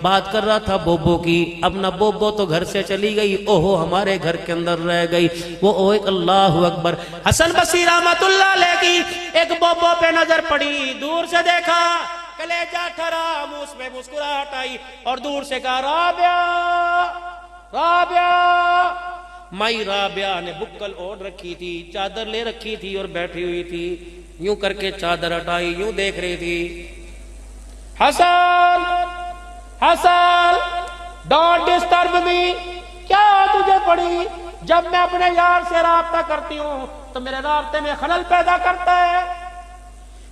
بات کر رہا تھا بوبو کی، اب نہ بوبو تو گھر سے چلی گئی، اوہو ہمارے گھر کے اندر رہ گئی، وہ ایک اللہ اکبر۔ حسن بصری رحمت اللہ علیہ کی ایک بوبو پہ نظر پڑی، دور سے دیکھا، کلیجہ ٹھرا، منہ پہ مسکراہٹ آئی اور دور سے کہا رابعہ رابعہ۔ مائی رابعہ نے بکل اوڑھ رکھی تھی، چادر لے رکھی تھی اور بیٹھی ہوئی تھی، یوں کر کے چادر ہٹائی، یوں دیکھ رہی تھی، حسن حسن ڈونٹ ڈسٹرب می، کیا تجھے پڑی؟ جب میں اپنے یار سے رابطہ کرتی ہوں تو میرے رابطے میں خلل پیدا کرتا ہے۔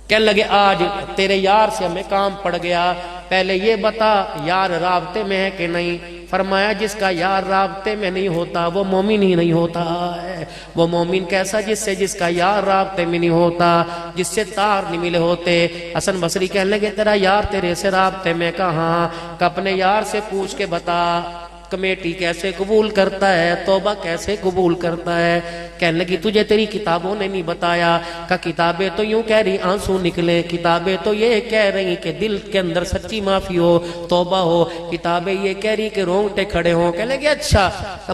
کہنے لگے آج تیرے یار سے ہمیں کام پڑ گیا، پہلے یہ بتا یار رابطے میں ہے کہ نہیں؟ فرمایا جس کا یار رابطے میں نہیں ہوتا وہ مومن ہی نہیں ہوتا ہے۔ وہ مومن کیسا؟ جس کا یار رابطے میں نہیں ہوتا، جس سے تار نہیں ملے ہوتے۔ حسن بصری کہنے لگے تیرا یار تیرے سے رابطے میں کہاں؟ کہ اپنے یار سے پوچھ کے بتا کمیٹی کیسے قبول کرتا ہے، توبہ کیسے قبول کرتا ہے۔ کہنے لگی تجھے تیری کتابوں نے نہیں بتایا؟ کہ کتابیں تو یوں کہہ رہی آنسو نکلے، کتابیں تو یہ کہہ رہی کہ دل کے اندر سچی معافی ہو، توبہ ہو، کتابیں یہ کہہ رہی کہ رونگٹے کھڑے ہوں۔ کہنے لگی اچھا،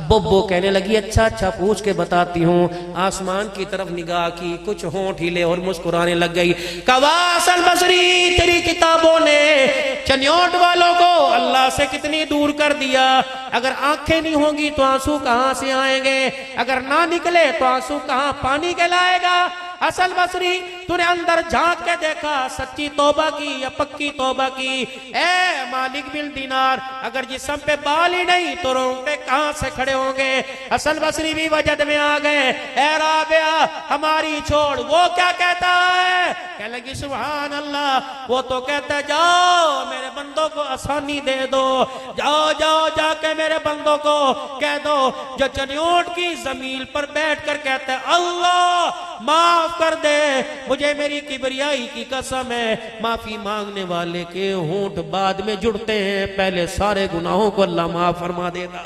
بوبو کہنے لگی اچھا پوچھ کے بتاتی ہوں۔ آسمان کی طرف نگاہ کی، کچھ ہونٹ ہلے اور مسکرانے لگ گئی۔ کہا حسن بصری تیری کتابوں نے چنیوٹ والوں کو اللہ سے کتنی دور کر دیا۔ اگر آنکھیں نہیں ہوں گی تو آنسو کہاں سے آئیں گے؟ اگر نہ نکلے تو آنسو کہاں پانی کے لائے گا؟ حسن بصری تو نے اندر جھانک کے دیکھا، سچی توبہ کی یا پکی توبہ کی؟ اے مالک بن دینار، اگر جسم پہ بال ہی نہیں تو رونگٹے کہاں سے کھڑے ہوں گے؟ حسن بصری بھی وجد میں آ گئے۔ اے رابعہ ہماری چھوڑ، وہ کیا کہتا ہے؟ کہنے لگی سبحان اللہ، وہ تو کہتا ہے جاؤ میرے بندوں کو آسانی دے دو، جاؤ جاؤ جا کے میرے بندوں کو کہہ دو جو چنیوٹ کی زمین پر بیٹھ کر کہتا ہے اللہ معاف کر دے مجھے، میری کبریائی کی قسم ہے، معافی مانگنے والے کے ہونٹ بعد میں جڑتے ہیں، پہلے سارے گناہوں کو اللہ معاف فرما دیتا۔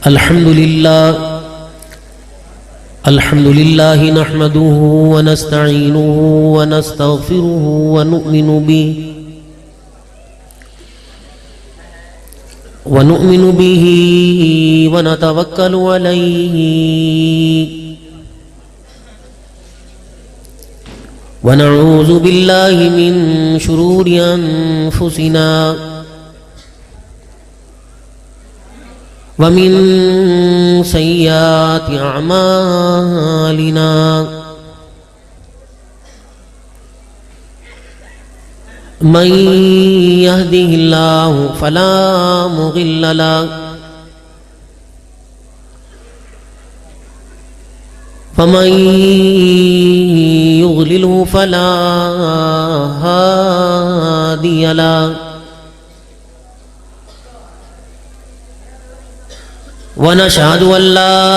الحمدللہ نحمده ونستعینه ونستغفره ونؤمن به ونتوکل علیہ ونعوذ باللہ من شرور انفسنا ومن سیئات اعمالنا من يهده الله فلا مضل له ومن يضلل فلا هادي له ونشهد أن لا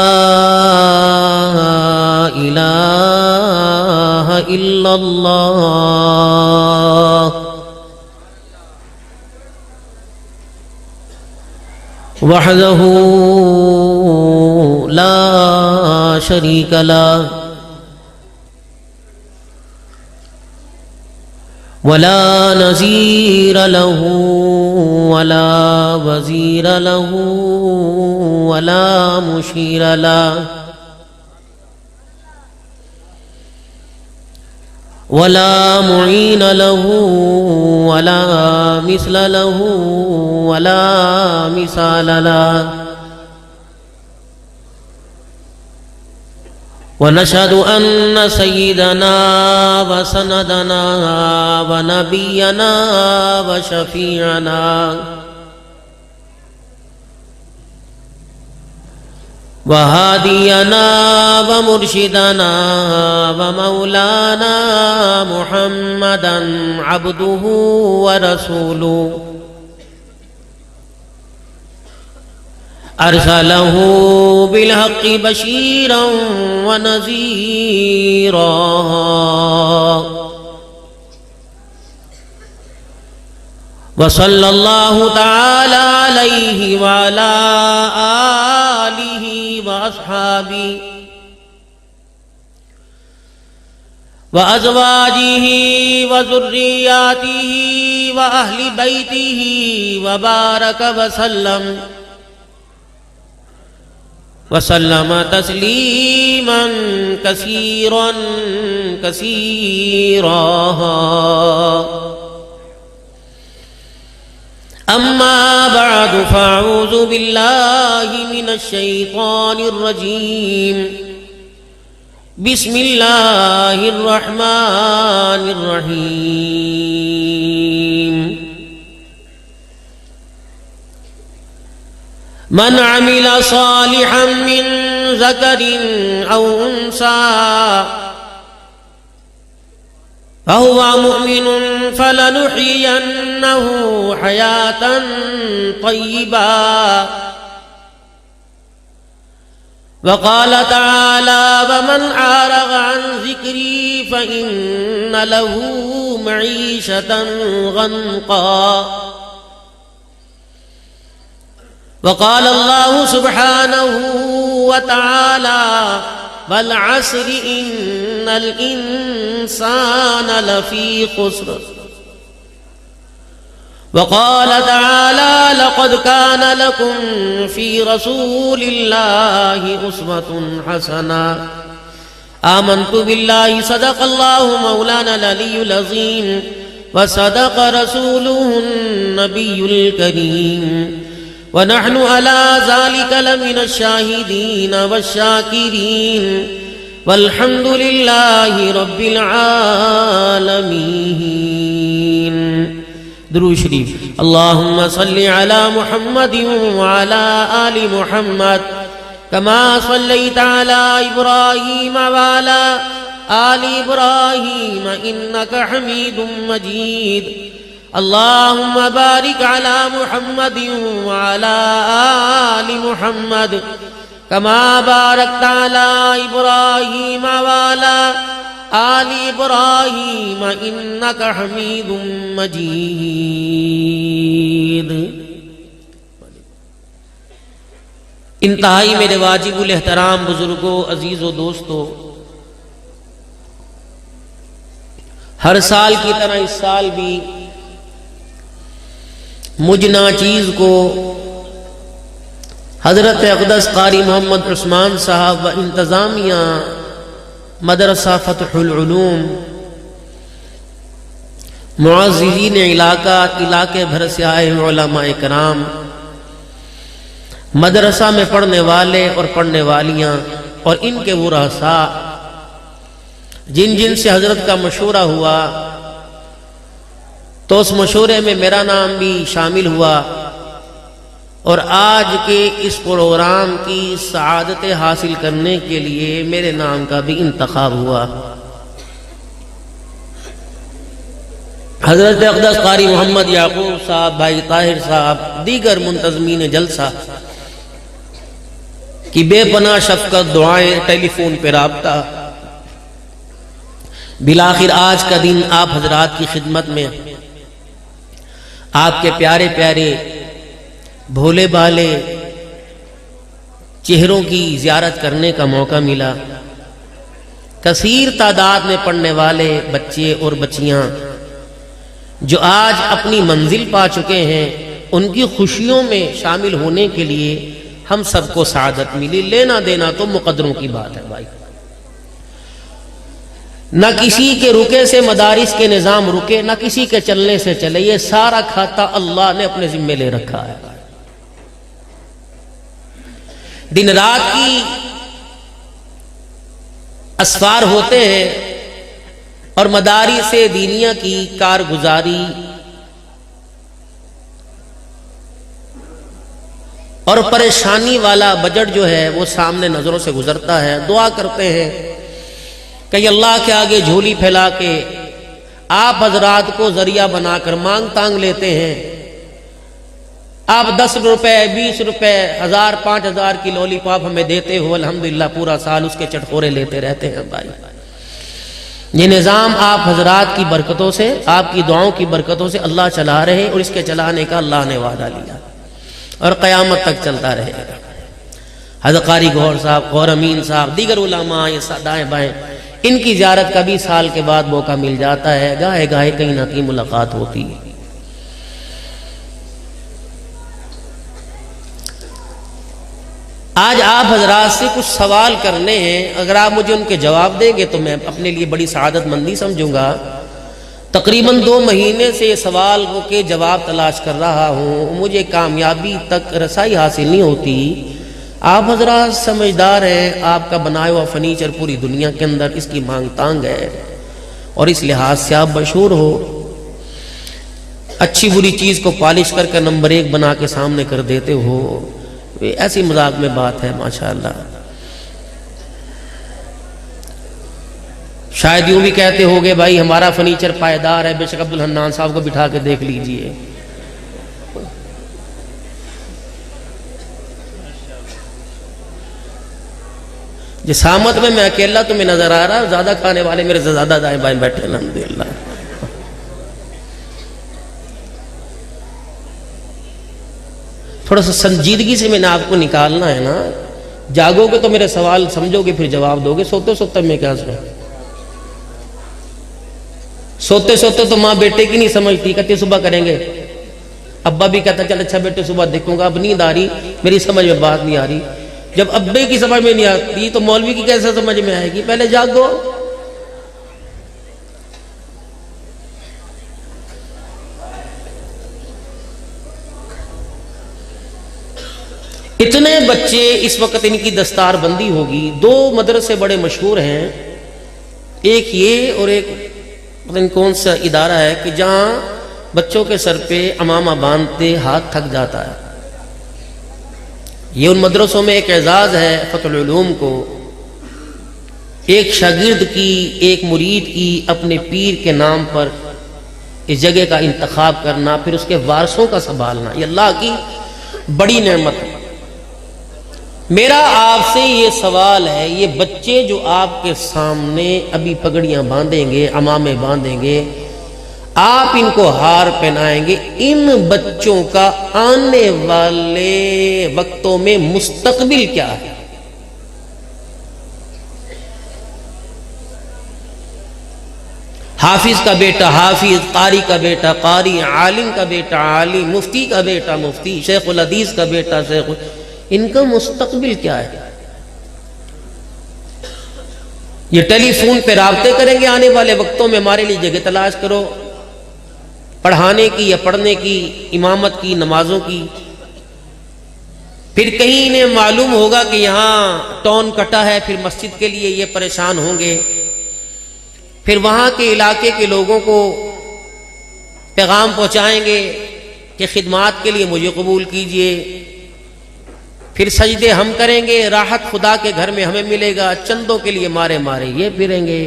إله إلا الله وحده لا شريك له ولا نظير له ولا وزير له ولا مشير له ولا معين له ولا مثل له ولا مثال له ونشهد أن سيدنا وسندنا ونبينا وشفيعنا وهادينا ومرشدنا ومولانا محمدا عبده ورسوله أرسله بالحق بشيرا ونذيرا وصلى الله تعالى عليه وعلى آله وأصحابه وأزواجه وذرياته وأهل بيته وبارك وسلم تسليما كثيرا كثيرا. أما بعد فأعوذ بالله من الشيطان الرجيم. بسم الله الرحمن الرحيم. من عمل صالحا من ذكر أو أنثى فهو مؤمن فلنحيينه حياة طيبة. وقال تعالى ومن أعرض عن ذكري فإن له معيشة ضنكا. وقال الله سبحانه وتعالى والعصر إن الإنسان لفي خسر. وقال تعالى لقد كان لكم في رسول الله أسوة حسنة. آمنت بالله صدق الله مولانا العلي العظيم وصدق رسوله النبي الكريم ونحن على ذلك لمن الشاهدين والشاكرين والحمد لله رب العالمين. درود شریف. اللهم صل على محمد وعلى آل محمد كما صليت على إبراهيم وعلى آل إبراهيم إنك حميد مجيد. اللهم بارك على محمد وعلى آل محمد كما باركت على إبراهيم وعلى آل إبراهيم إنك حميد مجيد. انتہائی میرے واجب الاحترام بزرگوں، عزیز و دوستو، ہر سال کی طرح اس سال بھی مجھ ناچیز کو حضرت اقدس قاری محمد عثمان صاحب و انتظامیہ مدرسہ فتح العلوم، معززین علاقے بھر سے آئے علماء کرام، مدرسہ میں پڑھنے والے اور پڑھنے والیاں اور ان کے وہ رؤساء جن سے حضرت کا مشورہ ہوا تو اس مشورے میں میرا نام بھی شامل ہوا اور آج کے اس پروگرام کی سعادت حاصل کرنے کے لیے میرے نام کا بھی انتخاب ہوا. حضرت اقدس قاری محمد یعقوب صاحب، بھائی طاہر صاحب، دیگر منتظمین جلسہ کی بے پناہ شفقت، دعائیں، ٹیلی فون پہ رابطہ، بالآخر آج کا دن آپ حضرات کی خدمت میں آپ کے پیارے پیارے بھولے بالے چہروں کی زیارت کرنے کا موقع ملا. کثیر تعداد میں پڑھنے والے بچے اور بچیاں جو آج اپنی منزل پا چکے ہیں، ان کی خوشیوں میں شامل ہونے کے لیے ہم سب کو سعادت ملی. لینا دینا تو مقدروں کی بات ہے بھائی. نہ کسی کے رکے سے مدارس کے نظام رکے، نہ کسی کے چلنے سے چلے. یہ سارا کھاتا اللہ نے اپنے ذمے لے رکھا ہے. دن رات کی اسفار ہوتے ہیں اور مدارس دینیہ کی کارگزاری اور پریشانی والا بجٹ جو ہے وہ سامنے نظروں سے گزرتا ہے. دعا کرتے ہیں کہ اللہ کے آگے جھولی پھیلا کے آپ حضرات کو ذریعہ بنا کر مانگ تانگ لیتے ہیں. آپ 10 روپے 20 روپے 1000 5000 کی لولی پاپ ہمیں دیتے ہو، الحمدللہ پورا سال اس کے چٹخورے لیتے رہتے ہیں بھائی. یہ نظام آپ حضرات کی برکتوں سے، آپ کی دعاؤں کی برکتوں سے اللہ چلا رہے اور اس کے چلانے کا اللہ نے وعدہ لیا اور قیامت تک چلتا رہے گا. حضرت قاری گوھر صاحب، غور امین صاحب، دیگر علماء، یہ دائیں بائیں ان کی زیارت کا بھی سال کے بعد موقع مل جاتا ہے، گاہے گاہے کہیں نہ کہیں ملاقات ہوتی ہے۔ آج آپ حضرات سے کچھ سوال کرنے ہیں، اگر آپ مجھے ان کے جواب دیں گے تو میں اپنے لیے بڑی سعادت مندی سمجھوں گا۔ تقریباً 2 مہینے سے یہ سوال کے جواب تلاش کر رہا ہوں، مجھے کامیابی تک رسائی حاصل نہیں ہوتی۔ آپ حضرات سمجھدار ہیں، آپ کا بنایا ہوا فرنیچر پوری دنیا کے اندر اس کی مانگ تانگ ہے، اور اس لحاظ سے آپ مشہور ہو، اچھی بری چیز کو پالش کر کے نمبر 1 بنا کے سامنے کر دیتے ہو، ایسی مذاق میں بات ہے ماشاءاللہ۔ شاید یوں بھی کہتے ہوگے بھائی ہمارا فرنیچر پائیدار ہے، بے شک عبدالحنان صاحب کو بٹھا کے دیکھ لیجئے۔ جسامت میں اکیلا تمہیں نظر آ رہا، زیادہ کھانے والے میرے سے زیادہ دائیں بائیں بیٹھے الحمدللہ۔ تھوڑا سا سنجیدگی سے میں نے آپ کو نکالنا ہے نا، جاگو گے تو میرے سوال سمجھو گے پھر جواب دو گے، سوتے سوتے میں کیا سمجھ، سوتے سوتے تو ماں بیٹے کی نہیں سمجھتی، کہتی صبح کریں گے، ابا بھی کہتا چل اچھا بیٹے صبح دیکھوں گا، اب نیند آ رہی، میری سمجھ میں بات نہیں آ رہی۔ جب ابے کی سمجھ میں نہیں آتی تو مولوی کی کیسے سمجھ میں آئے گی؟ پہلے جاگو۔ اتنے بچے اس وقت ان کی دستار بندی ہوگی، 2 مدرسے بڑے مشہور ہیں، ایک یہ اور ایک پتہ نہیں کون سا ادارہ ہے کہ جہاں بچوں کے سر پہ عمامہ باندھتے ہاتھ تھک جاتا ہے۔ یہ ان مدرسوں میں ایک اعزاز ہے فتح العلوم کو، ایک شاگرد کی، ایک مرید کی اپنے پیر کے نام پر اس جگہ کا انتخاب کرنا، پھر اس کے وارثوں کا سنبھالنا، یہ اللہ کی بڑی نعمت ہے۔ میرا آپ سے یہ سوال ہے، یہ بچے جو آپ کے سامنے ابھی پگڑیاں باندھیں گے، عمامے باندھیں گے، آپ ان کو ہار پہنائیں گے، ان بچوں کا آنے والے وقتوں میں مستقبل کیا ہے؟ حافظ کا بیٹا حافظ، قاری کا بیٹا قاری، عالم کا بیٹا عالم، مفتی کا بیٹا مفتی، شیخ الحدیث کا بیٹا شیخ، ان کا مستقبل کیا ہے؟ یہ ٹیلی فون پہ رابطے کریں گے آنے والے وقتوں میں، ہمارے لیے جگہ تلاش کرو پڑھانے کی یا پڑھنے کی، امامت کی، نمازوں کی۔ پھر کہیں انہیں معلوم ہوگا کہ یہاں ٹون کٹا ہے، پھر مسجد کے لیے یہ پریشان ہوں گے، پھر وہاں کے علاقے کے لوگوں کو پیغام پہنچائیں گے کہ خدمات کے لیے مجھے قبول کیجئے، پھر سجدے ہم کریں گے، راحت خدا کے گھر میں ہمیں ملے گا، چندوں کے لیے مارے مارے یہ پھریں گے،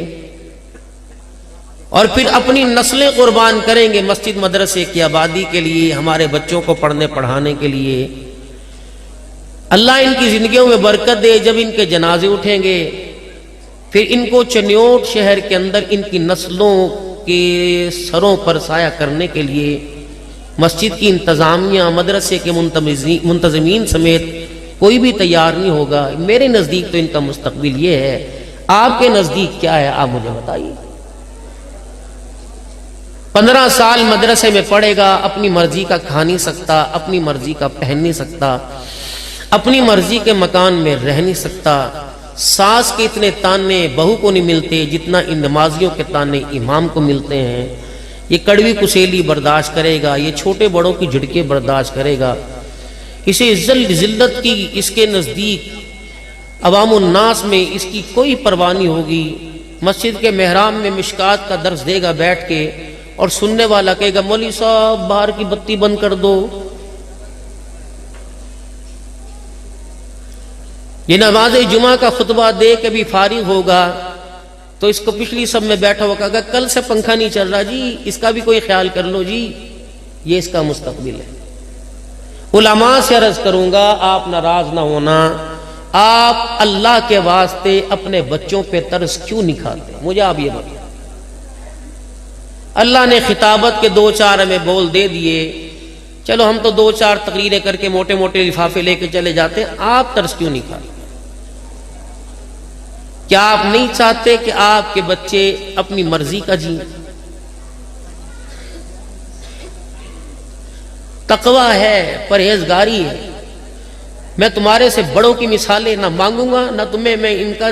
اور پھر اپنی نسلیں قربان کریں گے مسجد مدرسے کی آبادی کے لیے، ہمارے بچوں کو پڑھنے پڑھانے کے لیے۔ اللہ ان کی زندگیوں میں برکت دے۔ جب ان کے جنازے اٹھیں گے، پھر ان کو چنیوٹ شہر کے اندر ان کی نسلوں کے سروں پر سایہ کرنے کے لیے مسجد کی انتظامیہ، مدرسے کے منتظمین سمیت کوئی بھی تیار نہیں ہوگا۔ میرے نزدیک تو ان کا مستقبل یہ ہے، آپ کے نزدیک کیا ہے آپ مجھے بتائیے۔ 15 سال مدرسے میں پڑھے گا، اپنی مرضی کا کھا نہیں سکتا، اپنی مرضی کا پہن نہیں سکتا، اپنی مرضی کے مکان میں رہ نہیں سکتا، ساس کے اتنے تانے بہو کو نہیں ملتے جتنا ان نمازیوں کے تانے امام کو ملتے ہیں۔ یہ کڑوی کسیلی برداشت کرے گا، یہ چھوٹے بڑوں کی جھڑکیں برداشت کرے گا، اسے ذلت کی اس کے نزدیک عوام الناس میں اس کی کوئی پرواہ نہیں ہوگی۔ مسجد کے محراب میں مشکات کا درس دے گا بیٹھ کے، اور سننے والا کہے گا مولوی صاحب باہر کی بتی بند کر دو۔ یہ نماز جمعہ کا خطبہ دے کے بھی فارغ ہوگا تو اس کو پچھلی سب میں بیٹھا ہوا کہا کل سے پنکھا نہیں چل رہا جی، اس کا بھی کوئی خیال کر لو جی، یہ اس کا مستقبل ہے۔ علماء سے عرض کروں گا آپ ناراض نہ ہونا، آپ اللہ کے واسطے اپنے بچوں پہ ترس کیوں نہیں کھاتے؟ مجھے آپ یہ بتائیں۔ اللہ نے خطابت کے 2-4 ہمیں بول دے دیے، چلو ہم تو 2-4 تقریریں کر کے موٹے موٹے لفافے لے کے چلے جاتے ہیں، آپ ترس کیوں نہیں کھاتے؟ کیا آپ نہیں چاہتے کہ آپ کے بچے اپنی مرضی کا جئیں؟ تقوی ہے، پرہیزگاری ہے۔ میں تمہارے سے بڑوں کی مثالیں نہ مانگوں گا، نہ تمہیں میں ان کا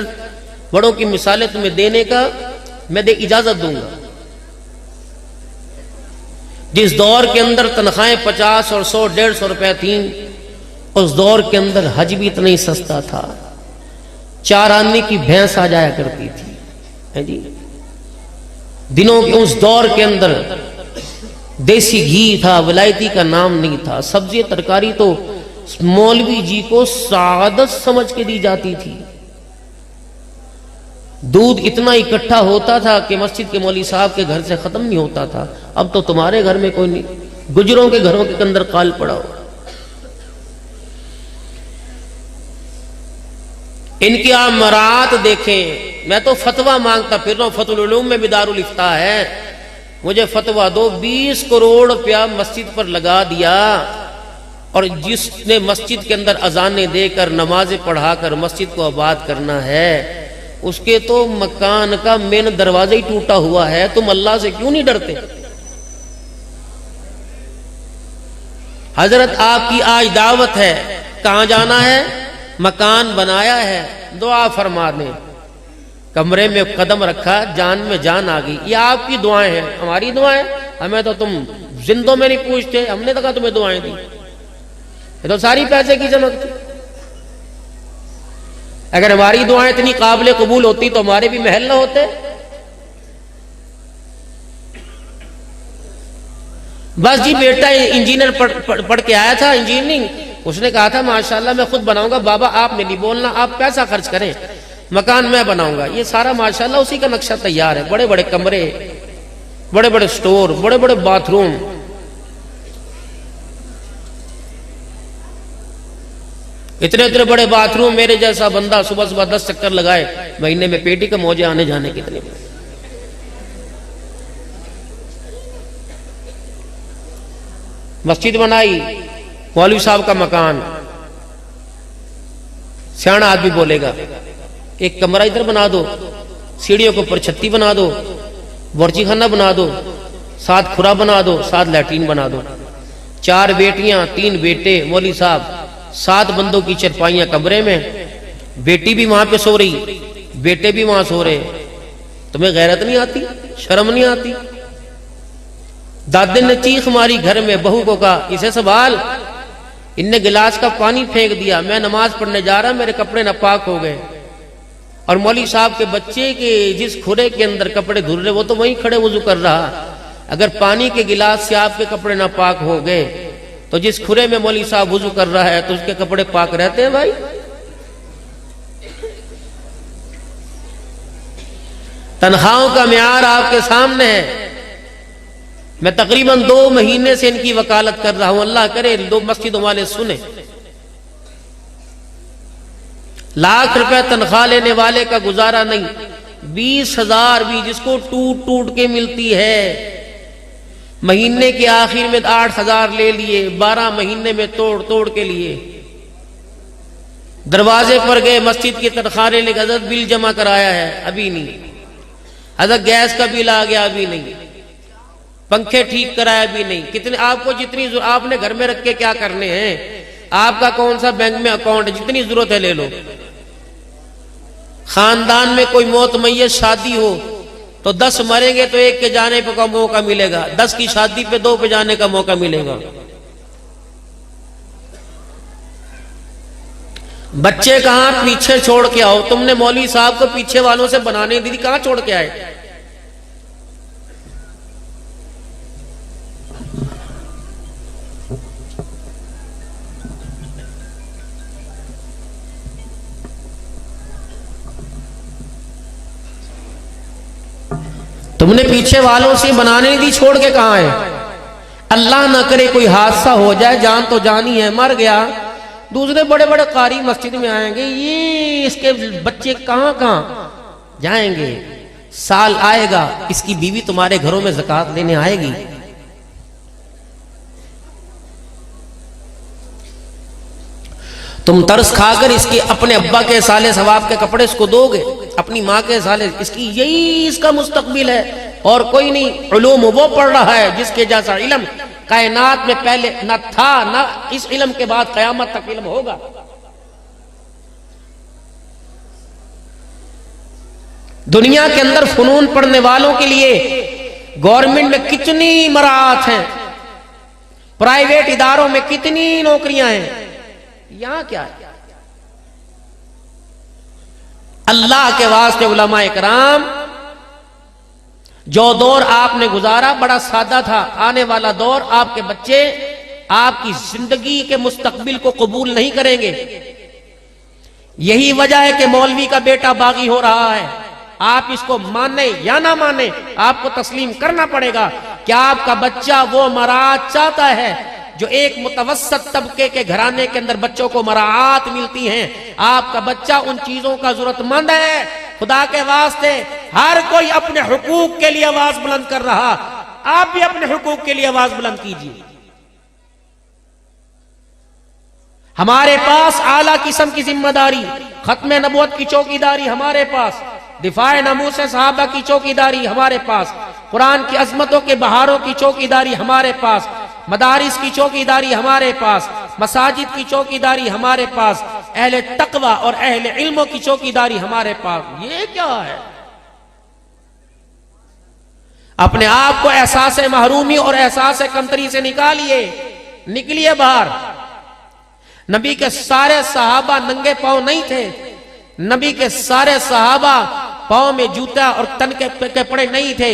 بڑوں کی مثالیں تمہیں دینے کا میں اجازت دوں گا۔ جس دور کے اندر تنخواہیں 50 اور 100 150 روپے تھیں، اس دور کے اندر حج بھی اتنا ہی سستا تھا۔ 4 آنے کی بھینس آ جایا کرتی تھی جی۔ دنوں کے اس دور کے اندر دیسی گھی تھا، ولایتی کا نام نہیں تھا۔ سبزی ترکاری تو مولوی جی کو سعادت سمجھ کے دی جاتی تھی۔ دودھ اتنا اکٹھا ہوتا تھا کہ مسجد کے مولوی صاحب کے گھر سے ختم نہیں ہوتا تھا۔ اب تو تمہارے گھر میں کوئی نہیں، گجروں کے گھروں کے اندر قال پڑا ہو۔ ان کی آپ مراعات دیکھیں۔ میں تو فتویٰ مانگتا پھر رہا ہوں، فتح العلوم میں بھی دارالافتاء ہے، مجھے فتویٰ دو۔ 20 کروڑ روپیہ مسجد پر لگا دیا، اور جس نے مسجد کے اندر اذانیں دے کر نمازیں پڑھا کر مسجد کو آباد کرنا ہے، اس کے تو مکان کا مین دروازہ ہی ٹوٹا ہوا ہے۔ تم اللہ سے کیوں نہیں ڈرتے؟ حضرت آپ کی آج دعوت ہے، کہاں جانا ہے؟ مکان بنایا ہے، دعا فرما دیں۔ کمرے میں قدم رکھا، جان میں جان آ گئی۔ یہ آپ کی دعائیں ہیں، ہماری دعائیں؟ ہمیں تو تم زندوں میں نہیں پوچھتے، ہم نے تو کہا تمہیں دعائیں دی۔ یہ تو ساری پیسے کی چمک تھی۔ اگر ہماری دعائیں اتنی قابل قبول ہوتی تو ہمارے بھی محل نہ ہوتے۔ بس جی بیٹا انجینئر پڑھ کے آیا تھا، انجینئرنگ، اس نے کہا تھا ماشاءاللہ میں خود بناؤں گا۔ بابا آپ نے نہیں بولنا، آپ پیسہ خرچ کریں، مکان میں بناؤں گا۔ یہ سارا ماشاءاللہ اسی کا نقشہ تیار ہے، بڑے بڑے کمرے، بڑے بڑے سٹور، بڑے بڑے باتھ روم۔ اتنے اتنے بڑے باتھ روم، میرے جیسا بندہ صبح صبح 10 چکر لگائے، مہینے میں پیٹی کا موجے آنے جانے کتنے۔ مسجد بنائی، مولوی صاحب کا مکان، سیاڑا آدمی بولے گا ایک کمرہ ادھر بنا دو، سیڑھیوں کے اوپر چھتی بنا دو، ورچی خانہ بنا دو، 7 کھرا بنا دو، 7 لیٹرین بنا دو۔ 4 بیٹیاں 3 بیٹے، مولوی صاحب 7 بندوں کی چرپائیاں کمرے میں، بیٹی بھی وہاں پہ سو رہی، بیٹے بھی وہاں سو رہے۔ تمہیں غیرت نہیں آتی؟ شرم نہیں آتی؟ دادے نے چیخ ماری گھر میں، بہو کو کہا اسے سنبھال۔ ان نے گلاس کا پانی پھینک دیا، میں نماز پڑھنے جا رہا، میرے کپڑے ناپاک ہو گئے۔ اور مولوی صاحب کے بچے کے جس کھرے کے اندر کپڑے دھل رہے، وہ تو وہیں کھڑے وضو کر رہا۔ اگر پانی کے گلاس سے آپ کے کپڑے ناپاک ہو گئے تو جس کھرے میں مولوی صاحب وضو کر رہا ہے تو اس کے کپڑے پاک رہتے ہیں بھائی؟ تنخواہوں کا معیار آپ کے سامنے ہے۔ میں تقریباً 2 مہینے سے ان کی وکالت کر رہا ہوں، اللہ کرے 2 مسجدوں والے سنیں۔ لاکھ روپے تنخواہ لینے والے کا گزارا نہیں، 20,000 بھی جس کو ٹوٹ ٹوٹ کے ملتی ہے، مہینے کے آخر میں 8,000 لے لیے، 12 مہینے میں توڑ توڑ کے لیے۔ دروازے پر گئے، مسجد کی تنخواہ لینے کا حضرت بل جمع کرایا ہے، ابھی نہیں۔ حضرت گیس کا بل آ گیا، ابھی نہیں۔ پنکھے ٹھیک کرایا بھی نہیں۔ کتنے آپ کو جتنی آپ نے گھر میں رکھ کے کیا کرنے ہیں؟ آپ کا کون سا بینک میں اکاؤنٹ ہے؟ جتنی ضرورت ہے لے لو۔ خاندان میں کوئی موت میت شادی ہو تو 10 مریں گے تو 1 کے جانے پہ کا موقع ملے گا، 10 کی شادی پہ 2 پہ جانے کا موقع ملے گا۔ بچے کہاں پیچھے چھوڑ کے آؤ؟ تم نے مولوی صاحب کو پیچھے والوں سے بنانے دی، کہاں چھوڑ کے آئے؟ تم نے پیچھے والوں سے بنانے دی، چھوڑ کے کہاں ہے؟ اللہ نہ کرے کوئی حادثہ ہو جائے، جان تو جانی ہے، مر گیا، دوسرے بڑے بڑے قاری مسجد میں آئیں گے، یہ اس کے بچے کہاں کہاں جائیں گے؟ سال آئے گا، اس کی بیوی تمہارے گھروں میں زکوٰۃ دینے آئے گی۔ تم ترس کھا کر اس کے اپنے ابا کے سالے ثواب کے کپڑے اس کو دو گے، اپنی ماں کے سالے، اس کی یہی اس کا مستقبل ہے اور کوئی نہیں۔ علوم وہ پڑھ رہا ہے جس کے جیسا علم کائنات میں پہلے نہ تھا، نہ اس علم کے بعد قیامت تک علم ہوگا۔ دنیا کے اندر فنون پڑھنے والوں کے لیے گورنمنٹ میں کتنی مراعات ہیں، پرائیویٹ اداروں میں کتنی نوکریاں ہیں، یہاں کیا ہے؟ اللہ کے واسطے علماء کرام، جو دور آپ نے گزارا بڑا سادہ تھا، آنے والا دور آپ کے بچے آپ کی زندگی کے مستقبل کو قبول نہیں کریں گے۔ یہی وجہ ہے کہ مولوی کا بیٹا باغی ہو رہا ہے۔ آپ اس کو مانے یا نہ مانے، آپ کو تسلیم کرنا پڑے گا کہ آپ کا بچہ وہ مراعات چاہتا ہے جو ایک متوسط طبقے کے گھرانے کے اندر بچوں کو مراعات ملتی ہیں۔ آپ کا بچہ ان چیزوں کا ضرورت مند ہے۔ خدا کے واسطے ہر کوئی اپنے حقوق کے لیے آواز بلند کر رہا، آپ بھی اپنے حقوق کے لیے آواز بلند کیجیے۔ ہمارے پاس اعلیٰ قسم کی ذمہ داری، ختم نبوت کی چوکیداری ہمارے پاس، دفاع ناموس صحابہ کی چوکیداری ہمارے پاس، قرآن کی عظمتوں کے بہاروں کی چوکیداری ہمارے پاس، مدارس کی چوکیداری ہمارے پاس، مساجد کی چوکیداری ہمارے پاس، اہل تقوی اور اہل علموں کی چوکیداری ہمارے پاس۔ یہ کیا ہے؟ اپنے آپ کو احساس محرومی اور احساس کمتری سے نکلیے باہر۔ نبی کے سارے صحابہ ننگے پاؤں نہیں تھے، نبی کے سارے صحابہ پاؤں میں جوتا اور تن کے کپڑے نہیں تھے،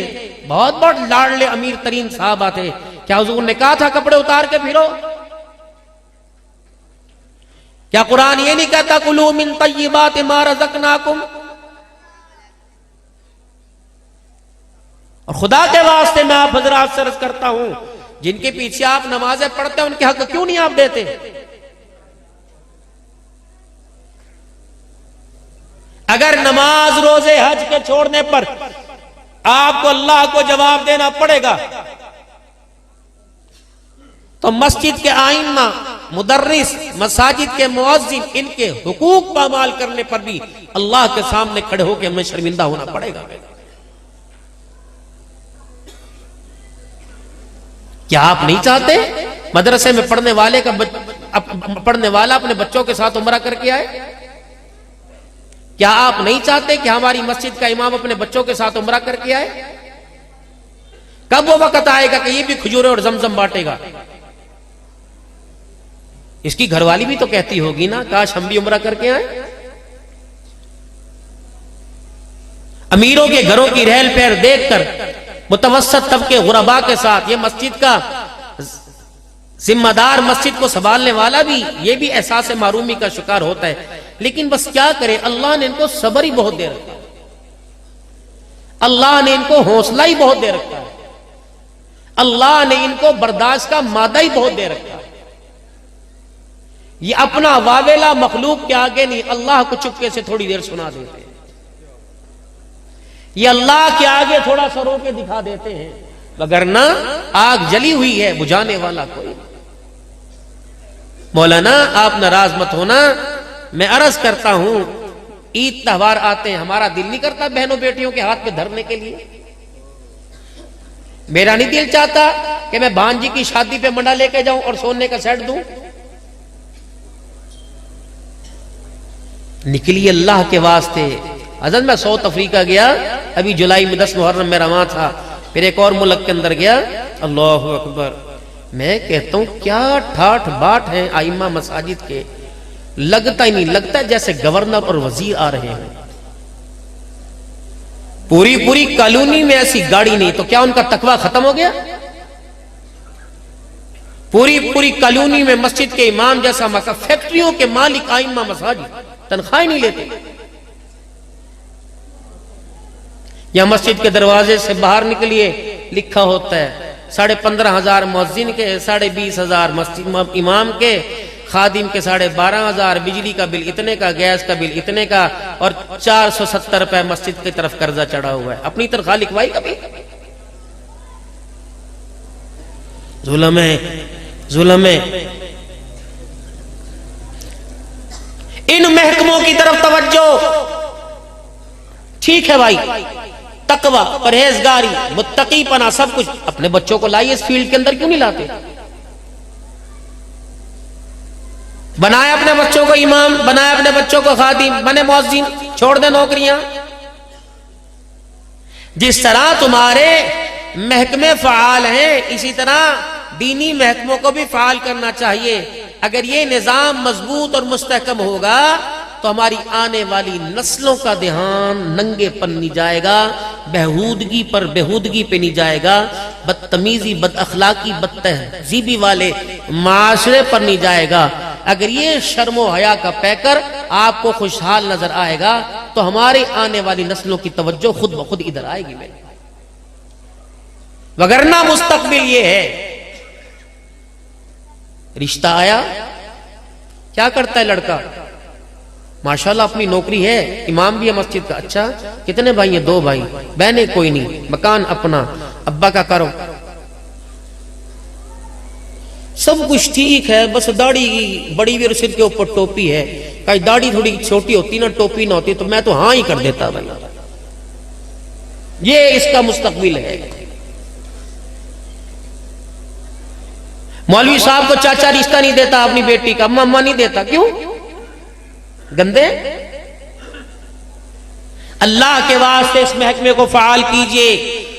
بہت بہت لاڈلے امیر ترین صحابہ تھے۔ کیا حضور نے کہا تھا کپڑے اتار کے پھرو؟ کیا قرآن یہ نہیں کہتا کلوا من طیبات ما رزقناکم؟ اور خدا کے واسطے میں آپ حضرات سے عرض کرتا ہوں، جن کے پیچھے آپ نمازیں پڑھتے ہیں ان کے حق کیوں نہیں آپ دیتے؟ اگر نماز روزے حج کے چھوڑنے پر آپ کو اللہ کو جواب دینا پڑے گا تو مسجد کے ائمہ، مدرس، مساجد کے مؤذن، ان کے حقوق پامال کرنے پر بھی اللہ کے سامنے کھڑے ہو کے ہمیں شرمندہ ہونا پڑے گا۔ کیا آپ نہیں چاہتے مدرسے میں پڑھنے والا اپنے بچوں کے ساتھ عمرہ کر کے آئے؟ کیا آپ نہیں چاہتے کہ ہماری مسجد کا امام اپنے بچوں کے ساتھ عمرہ کر کے آئے؟ کب وہ وقت آئے گا کہ یہ بھی کھجورے اور زمزم بانٹے گا؟ اس کی گھر والی بھی تو کہتی ہوگی نا، کاش ہم بھی عمرہ کر کے آئیں۔ امیروں کے گھروں کی رہل پہل دیکھ کر متوسط طبقے غرباء کے ساتھ یہ مسجد کا ذمہ دار، مسجد کو سنبھالنے والا بھی یہ بھی احساس محرومی کا شکار ہوتا ہے۔ لیکن بس کیا کرے، اللہ نے ان کو صبر ہی بہت دے رکھا ہے، اللہ نے ان کو حوصلہ ہی بہت دے رکھا ہے، اللہ نے ان کو برداشت کا مادہ ہی بہت دے رکھا ہے۔ یہ اپنا واویلا مخلوق کے آگے نہیں، اللہ کو چپکے سے تھوڑی دیر سنا دیتے ہیں، یہ اللہ کے آگے تھوڑا سا رو کے دکھا دیتے ہیں، وگرنہ آگ جلی ہوئی ہے، بجھانے والا کوئی۔ مولانا آپ ناراض مت ہونا، میں عرض کرتا ہوں عید تہوار آتے ہیں، ہمارا دل نہیں کرتا بہنوں بیٹیوں کے ہاتھ پہ دھرنے کے لیے؟ میرا نہیں دل چاہتا کہ میں بھانجی کی شادی پہ منڈا لے کے جاؤں اور سونے کا سیٹ دوں؟ نکلی اللہ کے واسطے۔ حضرت میں ساؤتھ افریقہ گیا، ابھی جولائی میں 10 محرم میں رواں تھا، پھر ایک اور ملک کے اندر گیا، اللہ اکبر، میں کہتا ہوں کیا ٹھاٹ باٹ ہیں ائمہ مساجد کے، لگتا ہی نہیں، لگتا ہے جیسے گورنر اور وزیر آ رہے ہیں۔ پوری کالونی میں ایسی گاڑی نہیں، تو کیا ان کا تقوی ختم ہو گیا؟ پوری کالونی میں مسجد کے امام جیسا مسئلہ، فیکٹریوں کے مالک ائمہ مساجد تنخواہ نہیں لیتے۔ یا مسجد کے دروازے سے باہر نکلیے، لکھا ہوتا ہے 15,500 مؤذن کے، 20,500 امام کے، خادم کے 12,500، بجلی کا بل اتنے کا، گیس کا بل اتنے کا، اور 470 روپے مسجد کی طرف قرضہ چڑھا ہوا ہے۔ اپنی تنخواہ لکھوائی کبھی؟ ظلم ہے، ظلم ہے۔ ان محکموں کی طرف توجہ، ٹھیک ہے بھائی، تقوی، پرہیزگاری، متقی پنا سب کچھ اپنے بچوں کو لائیے اس فیلڈ کے اندر، کیوں نہیں لاتے؟ بنائے اپنے بچوں کو امام، بنائے اپنے بچوں کو خادم، بنے مؤذن، چھوڑ دے نوکریاں۔ جس طرح تمہارے محکمے فعال ہیں اسی طرح دینی محکموں کو بھی فعال کرنا چاہیے۔ اگر یہ نظام مضبوط اور مستحکم ہوگا تو ہماری آنے والی نسلوں کا دھیان ننگے پر نہیں جائے گا، بہودگی پر بہودگی پہ نہیں جائے گا، بدتمیزی، بد اخلاقی، بد تہذیبی والے معاشرے پر نہیں جائے گا۔ اگر یہ شرم و حیا کا پیکر آپ کو خوشحال نظر آئے گا تو ہمارے آنے والی نسلوں کی توجہ خود بخود ادھر آئے گی۔ وگرنہ مستقبل یہ ہے، رشتہ آیا، کیا کرتا ہے لڑکا؟ ماشاءاللہ اپنی نوکری ہے، امام بھی ہے مسجد کا، اچھا کتنے بھائی ہیں؟ 2 بھائی، بہنیں کوئی نہیں، مکان اپنا، ابا کا کرو، سب کچھ ٹھیک ہے، بس داڑھی بڑی بھی سر کے اوپر ٹوپی ہے، کہیں داڑھی تھوڑی چھوٹی ہوتی نا، ٹوپی نہ ہوتی تو میں تو ہاں ہی کر دیتا بھائی۔ یہ اس کا مستقبل ہے۔ مولوی صاحب کو چاچا رشتہ نہیں دیتا اپنی بیٹی کا، اماں نہیں دیتا، کیوں؟ گندے۔ اللہ کے واسطے اس محکمے کو فعال کیجئے،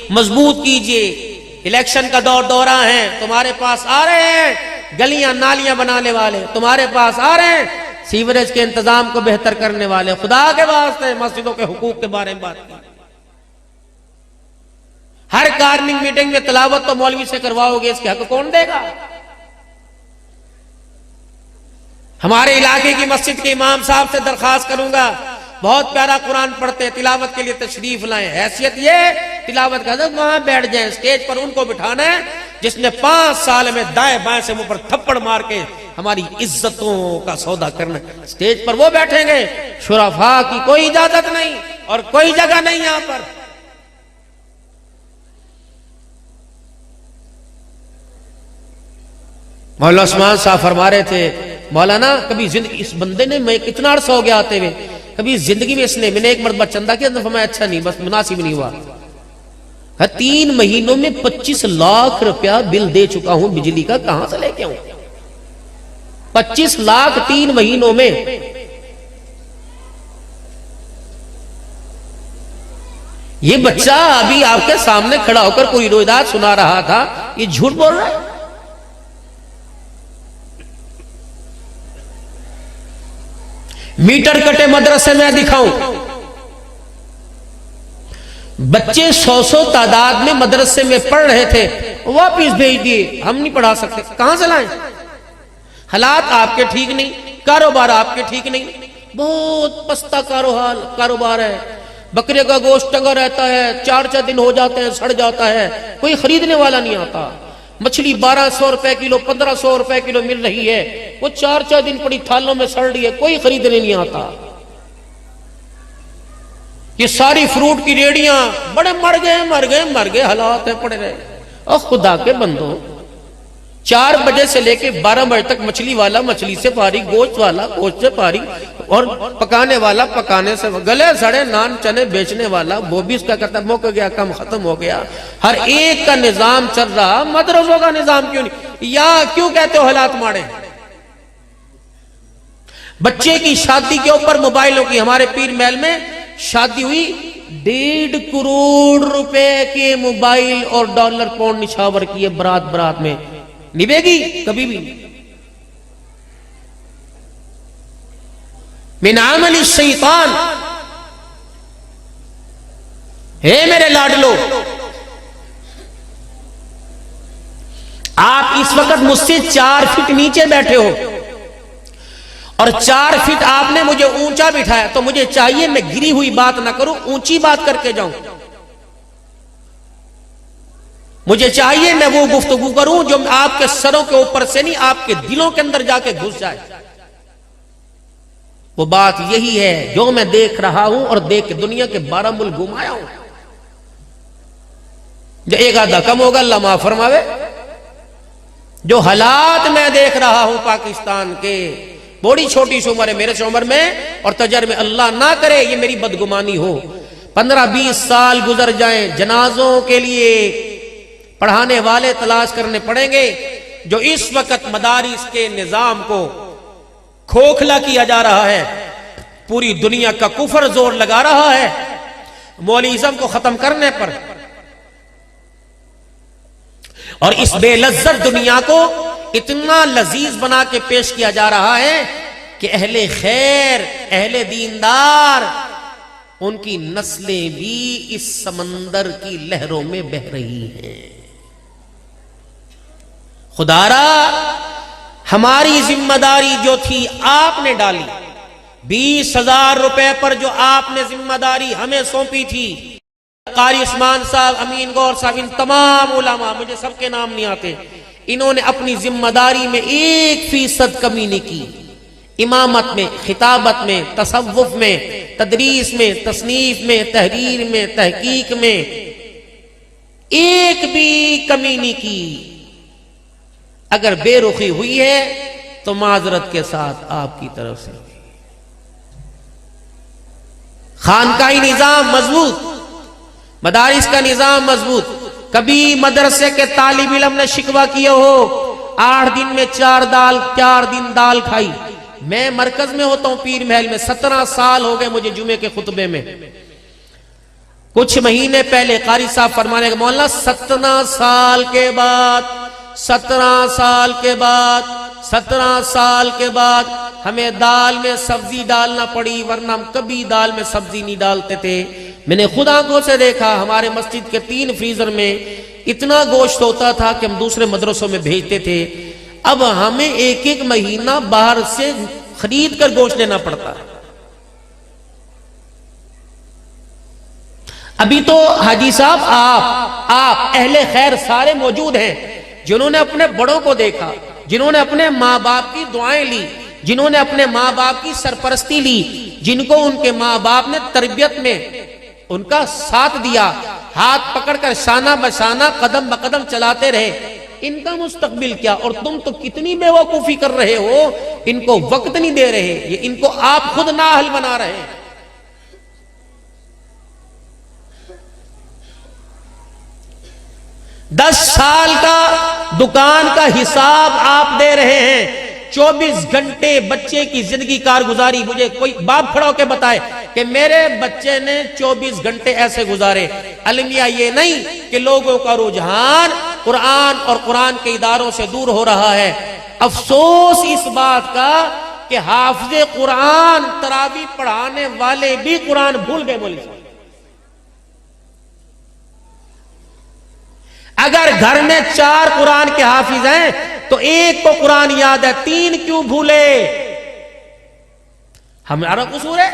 مضبوط کیجئے۔ الیکشن کا دورہ ہے، تمہارے پاس آ رہے ہیں گلیاں نالیاں بنانے والے، تمہارے پاس آ رہے ہیں سیوریج کے انتظام کو بہتر کرنے والے۔ خدا کے واسطے مسجدوں کے حقوق کے بارے میں بات کی۔ ہر کارننگ میٹنگ میں تلاوت تو مولوی سے کرواؤ گے، اس کے حق کون دے گا؟ ہمارے علاقے کی مسجد کے امام صاحب سے درخواست کروں گا، بہت پیارا قرآن پڑھتے، تلاوت کے لیے تشریف لائیں۔ حیثیت یہ تلاوت کا وہاں بیٹھ جائیں، سٹیج پر ان کو بٹھانا ہے جس نے 5 سال میں دائیں بائیں سے منہ پر تھپڑ مار کے ہماری عزتوں کا سودا کرنا ہے۔ سٹیج پر وہ بیٹھیں گے، شرفاء کی کوئی اجازت نہیں اور کوئی جگہ نہیں یہاں پر۔ مولانا عثمان صاحب فرما رہے تھے، مولانا کبھی زندگی اس بندے نے، میں کتنا عرصہ ہو گیا آتے ہوئے، کبھی زندگی میں اس نے، میں نے ایک مرتبہ چندہ کیا تو فرمایا اچھا نہیں، بس مناسب نہیں ہوا۔ 3 مہینوں میں 25 لاکھ روپیہ بل دے چکا ہوں بجلی کا، کہاں سے لے کے آؤں؟ 25 لاکھ 3 مہینوں میں۔ یہ بچہ ابھی آپ کے سامنے کھڑا ہو کر کوئی روایات سنا رہا تھا، یہ جھوٹ بول رہا ہے۔ میٹر کٹے مدرسے میں دکھاؤں، بچے 100 تعداد میں مدرسے میں پڑھ رہے تھے، واپس بھیج دیے، ہم نہیں پڑھا سکتے، کہاں سے لائیں؟ حالات آپ کے ٹھیک نہیں، کاروبار آپ کے ٹھیک نہیں، بہت پستہ کاروبار ہے، بکرے کا گوشت ٹنگا رہتا ہے، 4 دن ہو جاتے ہیں، سڑ جاتا ہے، کوئی خریدنے والا نہیں آتا۔ مچھلی 1200 روپے کلو، 1500 روپے کلو مل رہی ہے، وہ 4 دن پڑی تھالوں میں سڑ رہی ہے، کوئی خریدنے نہیں آتا۔ یہ ساری فروٹ کی ریڑیاں بڑے مر گئے حالات ہیں پڑے رہے۔ اور خدا کے بندو، 4 بجے سے لے کے 12 بجے تک مچھلی والا مچھلی سے فارغ، گوشت والا گوشت سے فارغ، اور پکانے والا پکانے سے، گلے سڑے نان چنے بیچنے والا وہ بھی اس کا کرتا، موقع گیا کم ختم ہو گیا۔ ہر ایک کا نظام چل رہا، مدرسوں کا نظام کیوں نہیں؟ یا کیوں کہتے ہو حالات ماڑے؟ بچے کی شادی کے اوپر موبائلوں کی، ہمارے پیر محل میں شادی ہوئی، 1.5 کروڑ روپے کے موبائل اور ڈالر پاؤنڈ نشاور کیے برات میں، نبھے گی کبھی بھی؟ من عمل الشیطان۔ ہے میرے لاڈلو، آپ اس وقت مجھ سے 4 فٹ نیچے بیٹھے ہو اور 4 فٹ آپ نے مجھے اونچا بٹھایا، تو مجھے چاہیے میں گری ہوئی بات نہ کروں، اونچی بات کر کے جاؤں۔ مجھے چاہیے میں وہ گفتگو کروں جو آپ کے سروں کے اوپر سے نہیں، آپ کے دلوں کے اندر جا کے گھس جائے۔ وہ بات یہی ہے جو میں دیکھ رہا ہوں اور دیکھ کے دنیا کے 12 ملک گھمایا ہوں۔ جو ایک آدھا کم ہوگا اللہ معاف فرماوے۔ جو حالات میں دیکھ رہا ہوں پاکستان کے، بڑی چھوٹی سی عمر ہے میرے سے عمر میں، اور تجربے اللہ نہ کرے یہ میری بدگمانی ہو، 15-20 سال گزر جائیں، جنازوں کے لیے پڑھانے والے تلاش کرنے پڑیں گے. جو اس وقت مدارس کے نظام کو کھوکھلا کیا جا رہا ہے، پوری دنیا کا کفر زور لگا رہا ہے مولویزم کو ختم کرنے پر، اور اس بے لذت دنیا کو اتنا لذیذ بنا کے پیش کیا جا رہا ہے کہ اہل خیر، اہل دیندار، ان کی نسلیں بھی اس سمندر کی لہروں میں بہہ رہی ہیں. خدا را ہماری ذمہ داری جو تھی آپ نے ڈالی، 20,000 روپے پر جو آپ نے ذمہ داری ہمیں سونپی تھی، قاری عثمان صاحب، امین گور صاحب، ان تمام علماء، مجھے سب کے نام نہیں آتے، انہوں نے اپنی ذمہ داری میں 1% کمی نہیں کی. امامت میں، خطابت میں، تصوف میں، تدریس میں، تصنیف میں، تحریر میں، تحقیق میں ایک بھی کمی نہیں کی. اگر بے رخی ہوئی ہے تو معذرت کے ساتھ آپ کی طرف سے. خانقاہی نظام مضبوط، مدارس کا نظام مضبوط. کبھی مدرسے کے طالب علم نے شکوہ کیا ہو 8 دن میں 4 دن دال کھائی؟ میں مرکز میں ہوتا ہوں پیر محل میں، 17 سال ہو گئے مجھے جمعے کے خطبے میں. کچھ مہینے پہلے قاری صاحب فرمانے کا مولانا 17 سال کے بعد ہمیں دال میں سبزی ڈالنا پڑی، ورنہ ہم کبھی دال میں سبزی نہیں ڈالتے تھے. میں نے خود آنکھوں سے دیکھا، ہمارے مسجد کے 3 فریزر میں اتنا گوشت ہوتا تھا کہ ہم دوسرے مدرسوں میں بھیجتے تھے. اب ہمیں 1 مہینہ باہر سے خرید کر گوشت لینا پڑتا. ابھی تو حاجی صاحب آپ اہل خیر سارے موجود ہیں، جنہوں نے اپنے بڑوں کو دیکھا، جنہوں نے اپنے ماں باپ کی دعائیں لی، جنہوں نے اپنے ماں باپ کی سرپرستی لی، جن کو ان کے ماں باپ نے تربیت میں ان کا ساتھ دیا، ہاتھ پکڑ کر شانہ بشانہ قدم بقدم چلاتے رہے. ان کا مستقبل کیا؟ اور تم تو کتنی بے وقوفی کر رہے ہو، ان کو وقت نہیں دے رہے، یہ ان کو آپ خود نااہل بنا رہے ہیں. دس سال کا دکان کا حساب آپ دے رہے ہیں، 24 گھنٹے بچے کی زندگی کارگزاری. مجھے کوئی باپ کھڑا ہو کے بتائے کہ میرے بچے نے 24 گھنٹے ایسے گزارے. المیہ یہ نہیں کہ لوگوں کا رجحان قرآن اور قرآن کے اداروں سے دور ہو رہا ہے. افسوس اس بات کا کہ حافظ قرآن، تراویح پڑھانے والے بھی قرآن بھول گئے. بولے اگر گھر میں 4 قرآن کے حافظ ہیں تو 1 کو قرآن یاد ہے، 3 کیوں بھولے؟ ہمارا قصور ہے؟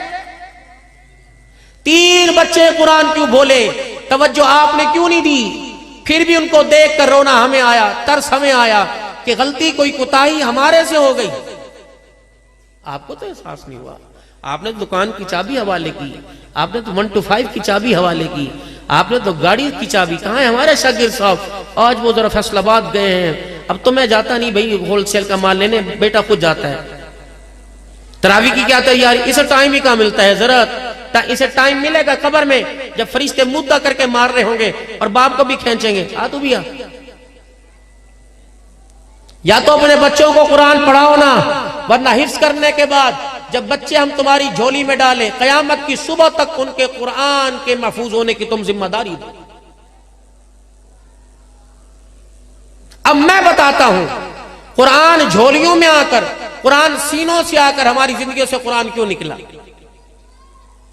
3 بچے قرآن کیوں بھولے؟ توجہ آپ نے کیوں نہیں دی؟ پھر بھی ان کو دیکھ کر رونا ہمیں آیا، ترس ہمیں آیا کہ غلطی کوئی کوتاہی ہمارے سے ہو گئی. آپ کو تو احساس نہیں ہوا. آپ نے دکان کی چابی حوالے کی، آپ نے تو 1 to 5 کی چابی حوالے کی، آپ نے تو گاڑی کی چابی. کہاں ہے ہمارے شاگرد صاحب؟ آج وہ ذرا فیصل آباد گئے ہیں. اب تو میں جاتا نہیں بھائی ہول سیل کا مال لینے، بیٹا خود جاتا ہے. تراویح کی کیا تیاری؟ اسے ٹائم ہی کہاں ملتا ہے؟ ذرا اسے ٹائم ملے گا قبر میں جب فرشتے مدعا کر کے مار رہے ہوں گے اور باپ کو بھی کھینچیں گے. تو بھی یا تو اپنے بچوں کو قرآن پڑھاؤ نا، ورنہ حفظ کرنے کے بعد جب بچے ہم تمہاری جھولی میں ڈالیں، قیامت کی صبح تک ان کے قرآن کے محفوظ ہونے کی تم ذمہ داری دو. اب میں بتاتا ہوں قرآن جھولیوں میں آ کر، قرآن سینوں سے آ کر ہماری زندگیوں سے قرآن کیوں نکلا.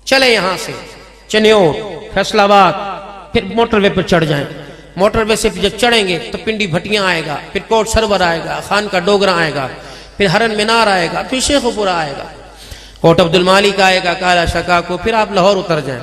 چلے یہاں سے چنیور، فیصل آباد، پھر موٹر وے پر چڑھ جائیں. موٹر وے سے جب چڑھیں گے تو پنڈی بھٹیاں آئے گا، پھر کوٹ سرور آئے گا، خان کا ڈوگرا آئے گا، پھر ہرن مینار آئے گا، پھر شیخ پورہ آئے گا، کوٹ عبد المالک آئے گا، کالا شکا کو، پھر آپ لاہور اتر جائیں.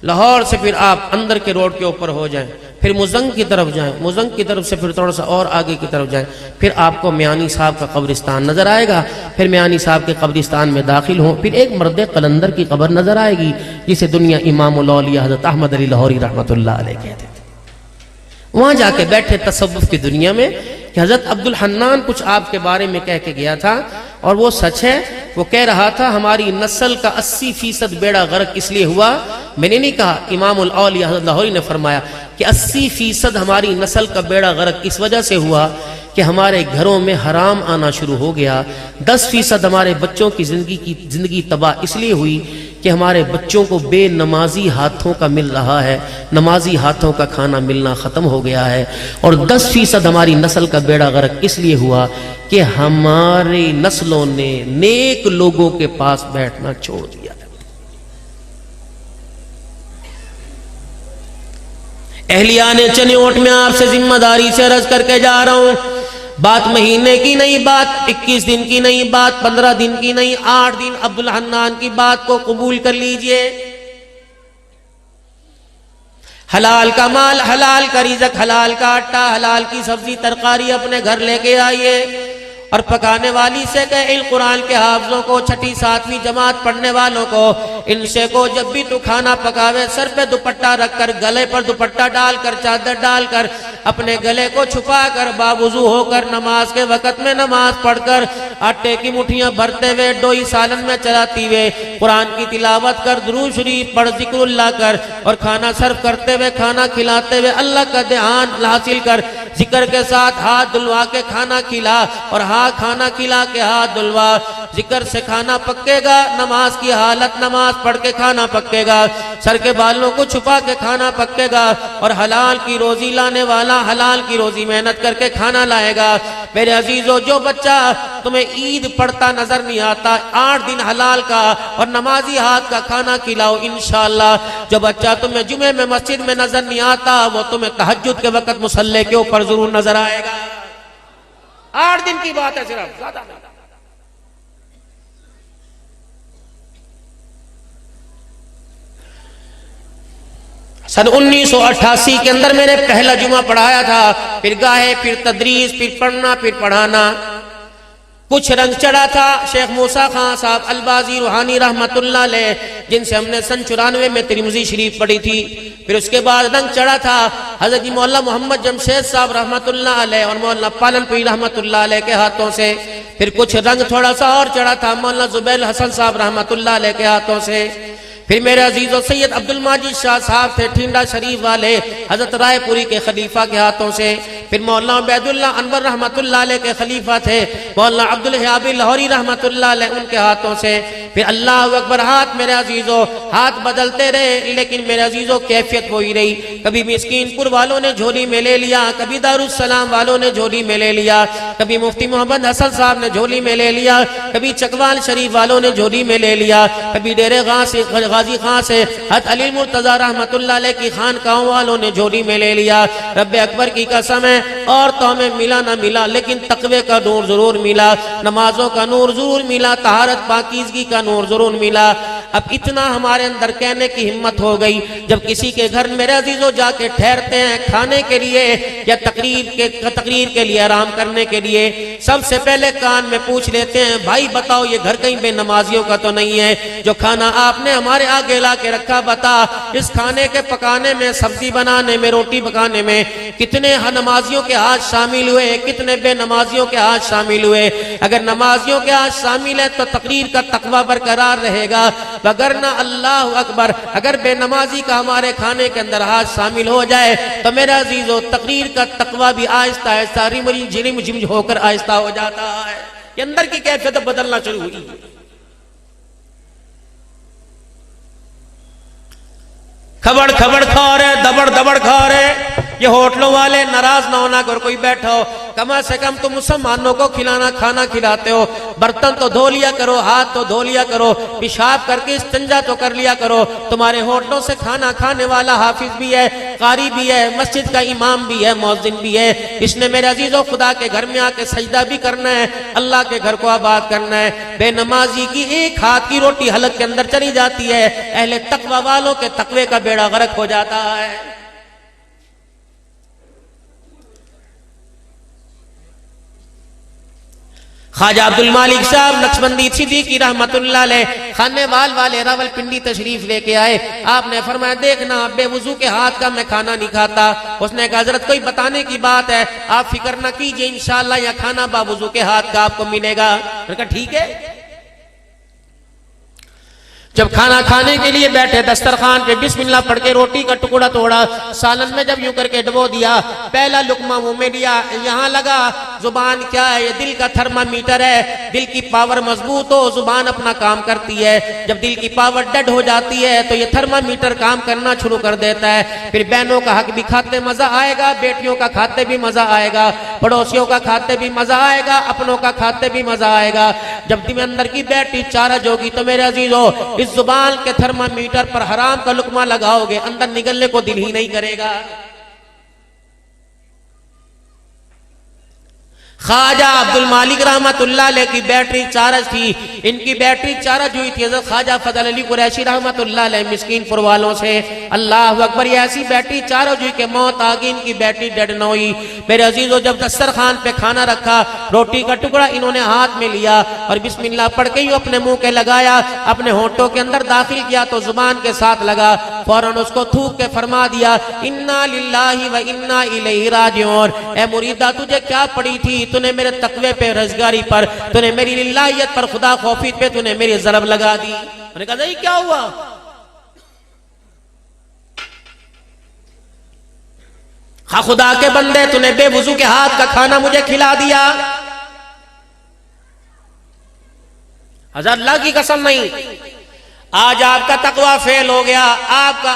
لاہور سے پھر آپ اندر کے روڈ کے اوپر ہو جائیں، پھر مزنگ کی طرف جائیں، مزنگ کی طرف سے پھر تھوڑا سا اور آگے کی طرف جائیں، پھر آپ کو میانی صاحب کا قبرستان نظر آئے گا. پھر میانی صاحب کے قبرستان میں داخل ہوں، پھر ایک مرد قلندر کی قبر نظر آئے گی جسے دنیا امام الاولیاء حضرت احمد علی لاہوری رحمت اللہ علیہ کہتے تھے. وہاں جا کے بیٹھے تصوف کی دنیا میں کہ حضرت عبد الحنان کچھ آپ کے بارے میں کہہ کے گیا تھا، اور وہ سچ ہے وہ کہہ رہا تھا ہماری نسل کا 80% بیڑا غرق اس لیے ہوا، میں نے نہیں کہا، امام الاولیاء حضرت لاہوری نے فرمایا کہ 80% ہماری نسل کا بیڑا غرق اس وجہ سے ہوا کہ ہمارے گھروں میں حرام آنا شروع ہو گیا، 10% ہمارے بچوں کی زندگی تباہ اس لیے ہوئی کہ ہمارے بچوں کو بے نمازی ہاتھوں کا مل رہا ہے، نمازی ہاتھوں کا کھانا ملنا ختم ہو گیا ہے، اور 10% ہماری نسل کا بیڑا غرق اس لیے ہوا کہ ہماری نسلوں نے نیک لوگوں کے پاس بیٹھنا چھوڑ دیا۔ اہلیان چنیوٹ میں آپ سے ذمہ داری سے عرض کر کے جا رہا ہوں، بات مہینے کی نہیں، بات 21 دن کی نہیں، بات 15 دن کی نہیں، 8 دن عبدالحنان کی بات کو قبول کر لیجئے۔ حلال کا مال، حلال کا رزق، حلال کا آٹا، حلال کی سبزی ترکاری اپنے گھر لے کے آئیے، اور پکانے والی سے کہے قرآن کے حافظوں کو، 6ٹھی 7ویں جماعت پڑھنے والوں کو، ان سے کو جب بھی تو کھانا پکاوے سر پہ دوپٹہ رکھ کر، گلے پر دوپٹہ ڈال کر، چادر ڈال کر، اپنے گلے کو چھپا کر، باوضو ہو کر، نماز کے وقت میں نماز پڑھ کر، آٹے کی مٹھیاں بھرتے ہوئے، ڈوئی سالن میں چلاتی ہوئے، قرآن کی تلاوت کر، درود شریف پڑھ، ذکر اللہ کر، اور کھانا سرو کرتے ہوئے، کھانا کھلاتے ہوئے اللہ کا دھیان حاصل کر، ذکر کے ساتھ ہاتھ دھلوا کے کھانا کھلا، اور کھانا کھلا کے ہاتھ دھلوا، ذکر سے کھانا پکے گا، نماز کی حالت نماز پڑھ کے کھانا پکے گا، سر کے بالوں کو چھپا کے کھانا پکے گا، اور حلال کی روزی لانے والا حلال کی روزی محنت کر کے کھانا لائے گا۔ میرے عزیزو، جو بچہ تمہیں عید پڑھتا نظر نہیں آتا، 8 دن حلال کا اور نمازی ہاتھ کا کھانا کھلاؤ، انشاءاللہ۔ جو بچہ تمہیں جمعے میں مسجد میں نظر نہیں آتا، وہ تمہیں تہجد کے وقت مصلی کے اوپر ضرور نظر آئے گا۔ 8 دن کی بات ہے صرف، زیادہ نہیں۔ سن 1988 کے اندر میں نے پہلا جمعہ پڑھایا تھا، پھر گاہے، پھر تدریس، پھر پڑھنا، پھر پڑھانا، کچھ رنگ چڑھا تھا۔ شیخ موسیٰ خان صاحب البازی روحانی رحمت اللہ علیہ، جن سے ہم نے سن 94 میں ترمذی شریف پڑھی تھی، پھر اس کے بعد رنگ چڑھا تھا حضرت مولانا محمد جمشید صاحب رحمت اللہ علیہ اور مولانا پالن پوری رحمت اللہ علیہ کے ہاتھوں سے، پھر کچھ رنگ تھوڑا سا اور چڑھا تھا مولانا زبیر حسن صاحب رحمت اللہ علیہ کے ہاتھوں سے، پھر میرے عزیزو سید عبد الماجد شاہ صاحب تھے ٹھینڈا شریف والے، حضرت رائے پوری کے خلیفہ کے ہاتھوں سے، پھر مولانا عبید اللہ انور رحمت اللہ علیہ کے خلیفہ تھے مولانا عبدالحیاب لاہوری رحمت اللہ علیہ، ان کے ہاتھوں سے، پھر اللہ اکبر، ہاتھ میرے عزیزو ہاتھ بدلتے رہے، لیکن میرے عزیزو کیفیت وہی رہی۔ کبھی مسکین پور والوں نے جھولی میں لے لیا، کبھی دارالسلام والوں نے جھولی میں لے لیا، کبھی مفتی محمد حسن صاحب نے جھولی میں لے لیا، کبھی چکوال شریف والوں نے جھولی میں لے لیا، کبھی ڈیرے غازی خان سے حضرت علی مرتضی رحمت اللہ علیہ کی خانقاہوں والوں نے جھولی میں لے لیا۔ رب اکبر کی قسم ہے، اور تو ہمیں ملا نہ ملا، لیکن تقوی کا نور ضرور ملا، نمازوں کا نور ضرور ملا، طہارت پاکیزگی کا نور ضرور ملا۔ اب اتنا ہمارے اندر کہنے کی ہمت ہو گئی، جب کسی کے گھر میرے عزیزوں جا کے ٹھہرتے ہیں کھانے کے لیے یا تقریر کے لیے، آرام کرنے کے لیے، سب سے پہلے کان میں پوچھ لیتے ہیں، بھائی بتاؤ یہ گھر کہیں بے نمازیوں کا تو نہیں ہے؟ جو کھانا آپ نے ہمارے آگے لا کے رکھا، بتا اس کھانے کے پکانے میں، سبزی بنانے میں، روٹی پکانے میں کتنے نمازیوں کے ہاتھ شامل ہوئے، کتنے بے نمازیوں کے ہاتھ شامل ہوئے؟ اگر نمازیوں کے ہاتھ شامل ہے تو تقریر کا تقوی برقرار رہے گا، وگرنہ اللہ اکبر اگر بے نمازی کا ہمارے کھانے کے اندر ہاتھ شامل ہو جائے تو میرے عزیزو تقریر کا تقوی بھی آہستہ آہستہ رم جھم ہو کر آہستہ ہو جاتا ہے۔ یہ اندر کی کیفیت بدلنا شروع ہوئی۔ کھبڑ کھبڑ کھا رہے، دبڑ دبڑ کھا رہے۔ یہ ہوٹلوں والے ناراض نہ ہونا، اگر کوئی بیٹھا ہو، کم سے کم تم مسلمانوں کو کھانا کھلاتے ہو، برتن تو دھو لیا کرو، ہاتھ تو دھو لیا کرو، پیشاب کر کے استنجا تو کر لیا کرو۔ تمہارے ہوٹلوں سے کھانا کھانے والا حافظ بھی ہے، قاری بھی ہے، مسجد کا امام بھی ہے، مؤذن بھی ہے، اس نے میرے عزیزو خدا کے گھر میں آ کے سجدہ بھی کرنا ہے، اللہ کے گھر کو آباد کرنا ہے۔ بے نمازی کی ایک ہاتھ کی روٹی حلق کے اندر چلی جاتی ہے، اہل تقوی والوں کے تقوی کا بیڑا غرق ہو جاتا ہے۔ خواجہ عبد المالک صاحب نقشبندی صدیقی رحمت اللہ علیہ خانے والے راول پنڈی تشریف لے کے آئے، آپ نے فرمایا دیکھنا بے وضو کے ہاتھ کا میں کھانا نہیں کھاتا۔ اس نے کہا حضرت کوئی بتانے کی بات ہے، آپ فکر نہ کیجئے، انشاءاللہ یہ کھانا با وضو کے ہاتھ کا آپ کو ملے گا۔ میں نے کہا ٹھیک ہے۔ جب کھانا کھانے کے لیے بیٹھے دسترخوان پہ بسم اللہ پڑھ کے روٹی کا ٹکڑا توڑا، سالن میں جب یوں کر کے ڈبو دیا، پہلا لقمہ منہ میں لیا، یہاں لگا زبان کیا ہے؟ یہ دل کا تھرمامیٹر ہے، دل کی پاور مضبوط ہو زبان اپنا کام کرتی ہے، جب دل کی پاور ڈیڈ ہو جاتی ہے تو یہ تھرمامیٹر کام کرنا شروع کر دیتا ہے۔ پھر بہنوں کا حق بھی کھاتے مزہ آئے گا، بیٹیوں کا کھاتے بھی مزہ آئے گا، پڑوسیوں کا کھاتے بھی مزہ آئے گا، اپنوں کا کھاتے بھی مزہ آئے گا۔ جب دل میں اندر کی بیٹی چارج ہوگی تو میرے عزیزو اس زبان کے تھرمامیٹر پر حرام کا لقمہ لگاؤ گے، اندر نگلنے کو دل ہی نہیں کرے گا۔ خواجہ عبد المالک رحمت اللہ علیہ کی بیٹری چارج تھی، ان کی بیٹری چارج ہوئی تھی حضرت خواجہ فضل علی قریشی رحمت اللہ علیہ مسکین پور والوں سے۔ اللہ اکبر، یہ ایسی بیٹری چارج ہوئی کہ موت آگئی، ان کی بیٹری ڈیڈ نہ ہوئی۔ میرے عزیزو جب دسترخوان پہ کھانا رکھا، روٹی کا ٹکڑا انہوں نے ہاتھ میں لیا اور بسم اللہ پڑھ کے یوں اپنے منہ کے لگایا، اپنے ہونٹوں کے اندر داخل کیا تو زبان کے ساتھ لگا، فوراً اس کو تھوک کے فرما دیا انا للہ و انا الیہ راجعون۔ اے مریدہ تجھے کیا پڑی تھی؟ تو نے میرے تقوی پہ، رزگاری پر، تو نے میری للہیت پر، خدا خوفی پہ تو نے میری ضرب لگا دی۔ میں نے کہا نہیں کیا ہوا؟ خدا کے بندے تو نے بے وضو کے ہاتھ کا کھانا مجھے کھلا دیا۔ حضرت اللہ کی قسم نہیں، آج آپ کا تقوی فیل ہو گیا، آج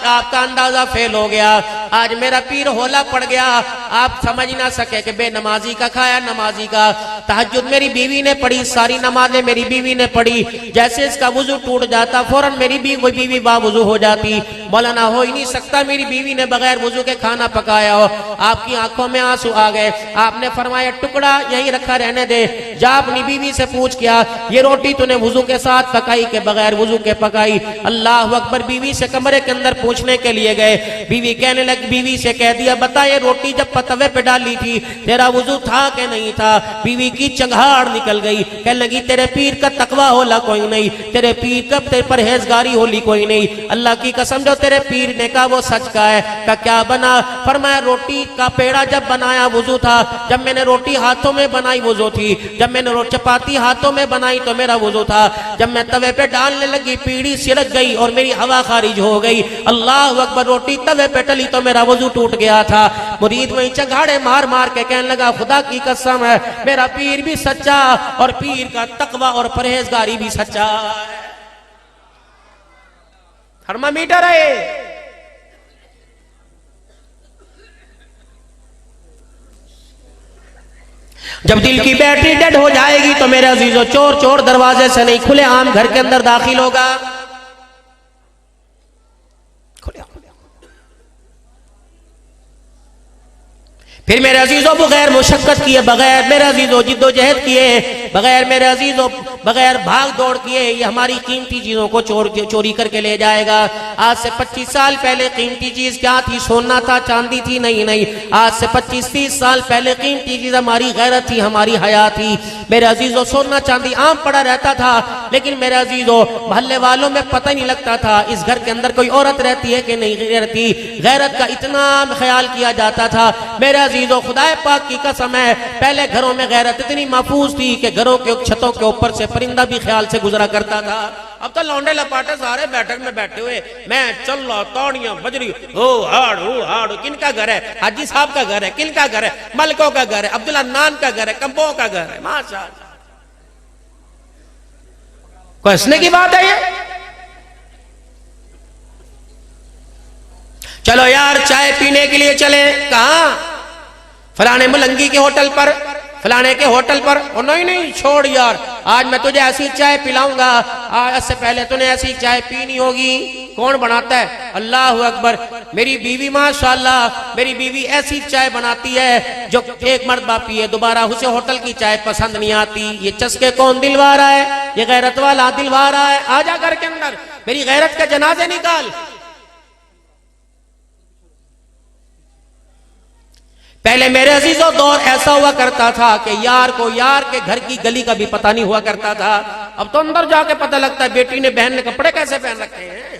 آپ کا اندازہ فیل ہو گیا، آج میرا پیر ہولا پڑ گیا، آپ سمجھ نہ سکے کہ بے نمازی کا کھایا نمازی کا۔ تہجد میری بیوی نے پڑھی، ساری نمازیں میری بیوی نے پڑھی، جیسے اس کا وضو ٹوٹ جاتا فوراً میری بیوی با وضو ہو جاتی۔ مولانا ہو ہی نہیں سکتا میری بیوی نے بغیر وضو کے کھانا پکایا ہو۔ آپ کی آنکھوں میں آنسو آ گئے، آپ نے فرمایا ٹکڑا یہیں رکھا رہنے دے، جا اپنی بیوی سے پوچھ کیا یہ روٹی تو نے وضو کے ساتھ پکائی کہ بغیر وضو کے پکائی؟ اللہ اکبر، بیوی سے کمرے کے اندر پوچھنے کے لیے گئے، بیوی کہنے لگ، بیوی سے کہہ دیا بتا یہ روٹی جب پتوے پہ ڈالی تھی تیرا وضو تھا کہ نہیں تھا؟ بیوی کی چنگھاڑ نکل گئی، کہنے لگی تیرے پیر کا تقوی ہولا کوئی نہیں، تیرے پیر کا پرہیزگاری ہولی کوئی نہیں، اللہ کی قسم جو تیرے پیر نے کہا وہ سچ کا ہے۔ کہ کیا بنا؟ فرمایا روٹی کا پیڑا جب بنایا وضو تھا، جب میں نے روٹی ہاتھوں میں بنائی وضو تھی، جب میں نے چپاتی ہاتھوں میں بنائی تو میرا وضو تھا، جب میں توے پہ ڈالنے لگی پیڑی سرک گئی اور میری ہوا خارج ہو گئی، اللہ اکبر، روٹی توے پہ ٹلی تو میرا وضو ٹوٹ گیا تھا۔ مرید وہیں چنگھاڑے مار مار کے کہنے لگا خدا کی قسم ہے میرا پیر بھی سچا اور پیر کا تقوی اور پرہیزگاری بھی سچا ہے۔ تھرمامیٹر ہے۔ جب دل کی بیٹری ڈیڈ ہو جائے گی تو میرے عزیزو چور چور دروازے سے نہیں، کھلے عام گھر کے اندر داخل ہوگا۔ پھر میرے عزیزو بغیر مشقت کیے، بغیر میرے عزیزو جد و جہد کیے، بغیر میرے عزیزو بغیر بھاگ دوڑ کیے یہ ہماری قیمتی چیزوں کو چوری کر کے لے جائے گا۔ آج سے 25 سال پہلے قیمتی چیز کیا تھی؟ سونا تھا، چاندی تھی؟ نہیں، آج سے 25-30 سال پہلے قیمتی چیز ہماری غیرت تھی، ہماری حیا تھی۔ میرے عزیزو سونا چاندی عام پڑا رہتا تھا، لیکن میرے عزیزو محلے والوں میں پتہ نہیں لگتا تھا اس گھر کے اندر کوئی عورت رہتی ہے کہ نہیں رہتی، غیرت کا اتنا خیال کیا جاتا تھا۔ میرے عزیزو خدا پاک کی قسم ہے پہلے گھروں میں غیرت اتنی محفوظ تھی کہ گھروں کے چھتوں کے اوپر سے پرندہ بھی خیال سے گزرا کرتا تھا۔ اب تو لونڈے لپاٹے سارے بیٹھک میں بیٹھے ہوئے، میں چل رہا، توڑیاں بجری، ہو ہاڑ، کن کا گھر ہے؟ حاجی صاحب کا گھر ہے، کن کا گھر ہے؟ ملکوں کا گھر ہے، عبداللہ نان کا گھر ہے، کمبوں کا گھر ہے، ماشاءاللہ۔ کوئی ہنسنے کی بات ہے یہ؟ چلو یار چائے پینے کے لیے چلے، کہاں؟ فلانے ملنگی کے ہوٹل پر، فلانے کے ہوٹل پر۔ اور نہیں چھوڑ یار، آج میں تجھے ایسی چائے پلاؤں گا، آج سے پہلے تو نے ایسی چائے پینی ہوگی۔ کون بناتا ہے؟ اللہ اکبر، میری بیوی ماشاءاللہ، میری بیوی ایسی چائے بناتی ہے جو ایک مرتبہ پیے دوبارہ اسے ہوٹل کی چائے پسند نہیں آتی۔ یہ چسکے کون دلوا رہا ہے؟ یہ غیرت والا دلوا رہا ہے۔ آجا گھر کے اندر، میری غیرت کے جنازے نکال۔ پہلے میرے عزیزو دور ایسا ہوا کرتا تھا کہ یار کو یار کے گھر کی گلی کا بھی پتہ نہیں ہوا کرتا تھا۔ اب تو اندر جا کے پتہ لگتا ہے بیٹی نے بہن نے کپڑے کیسے پہن رکھے ہیں۔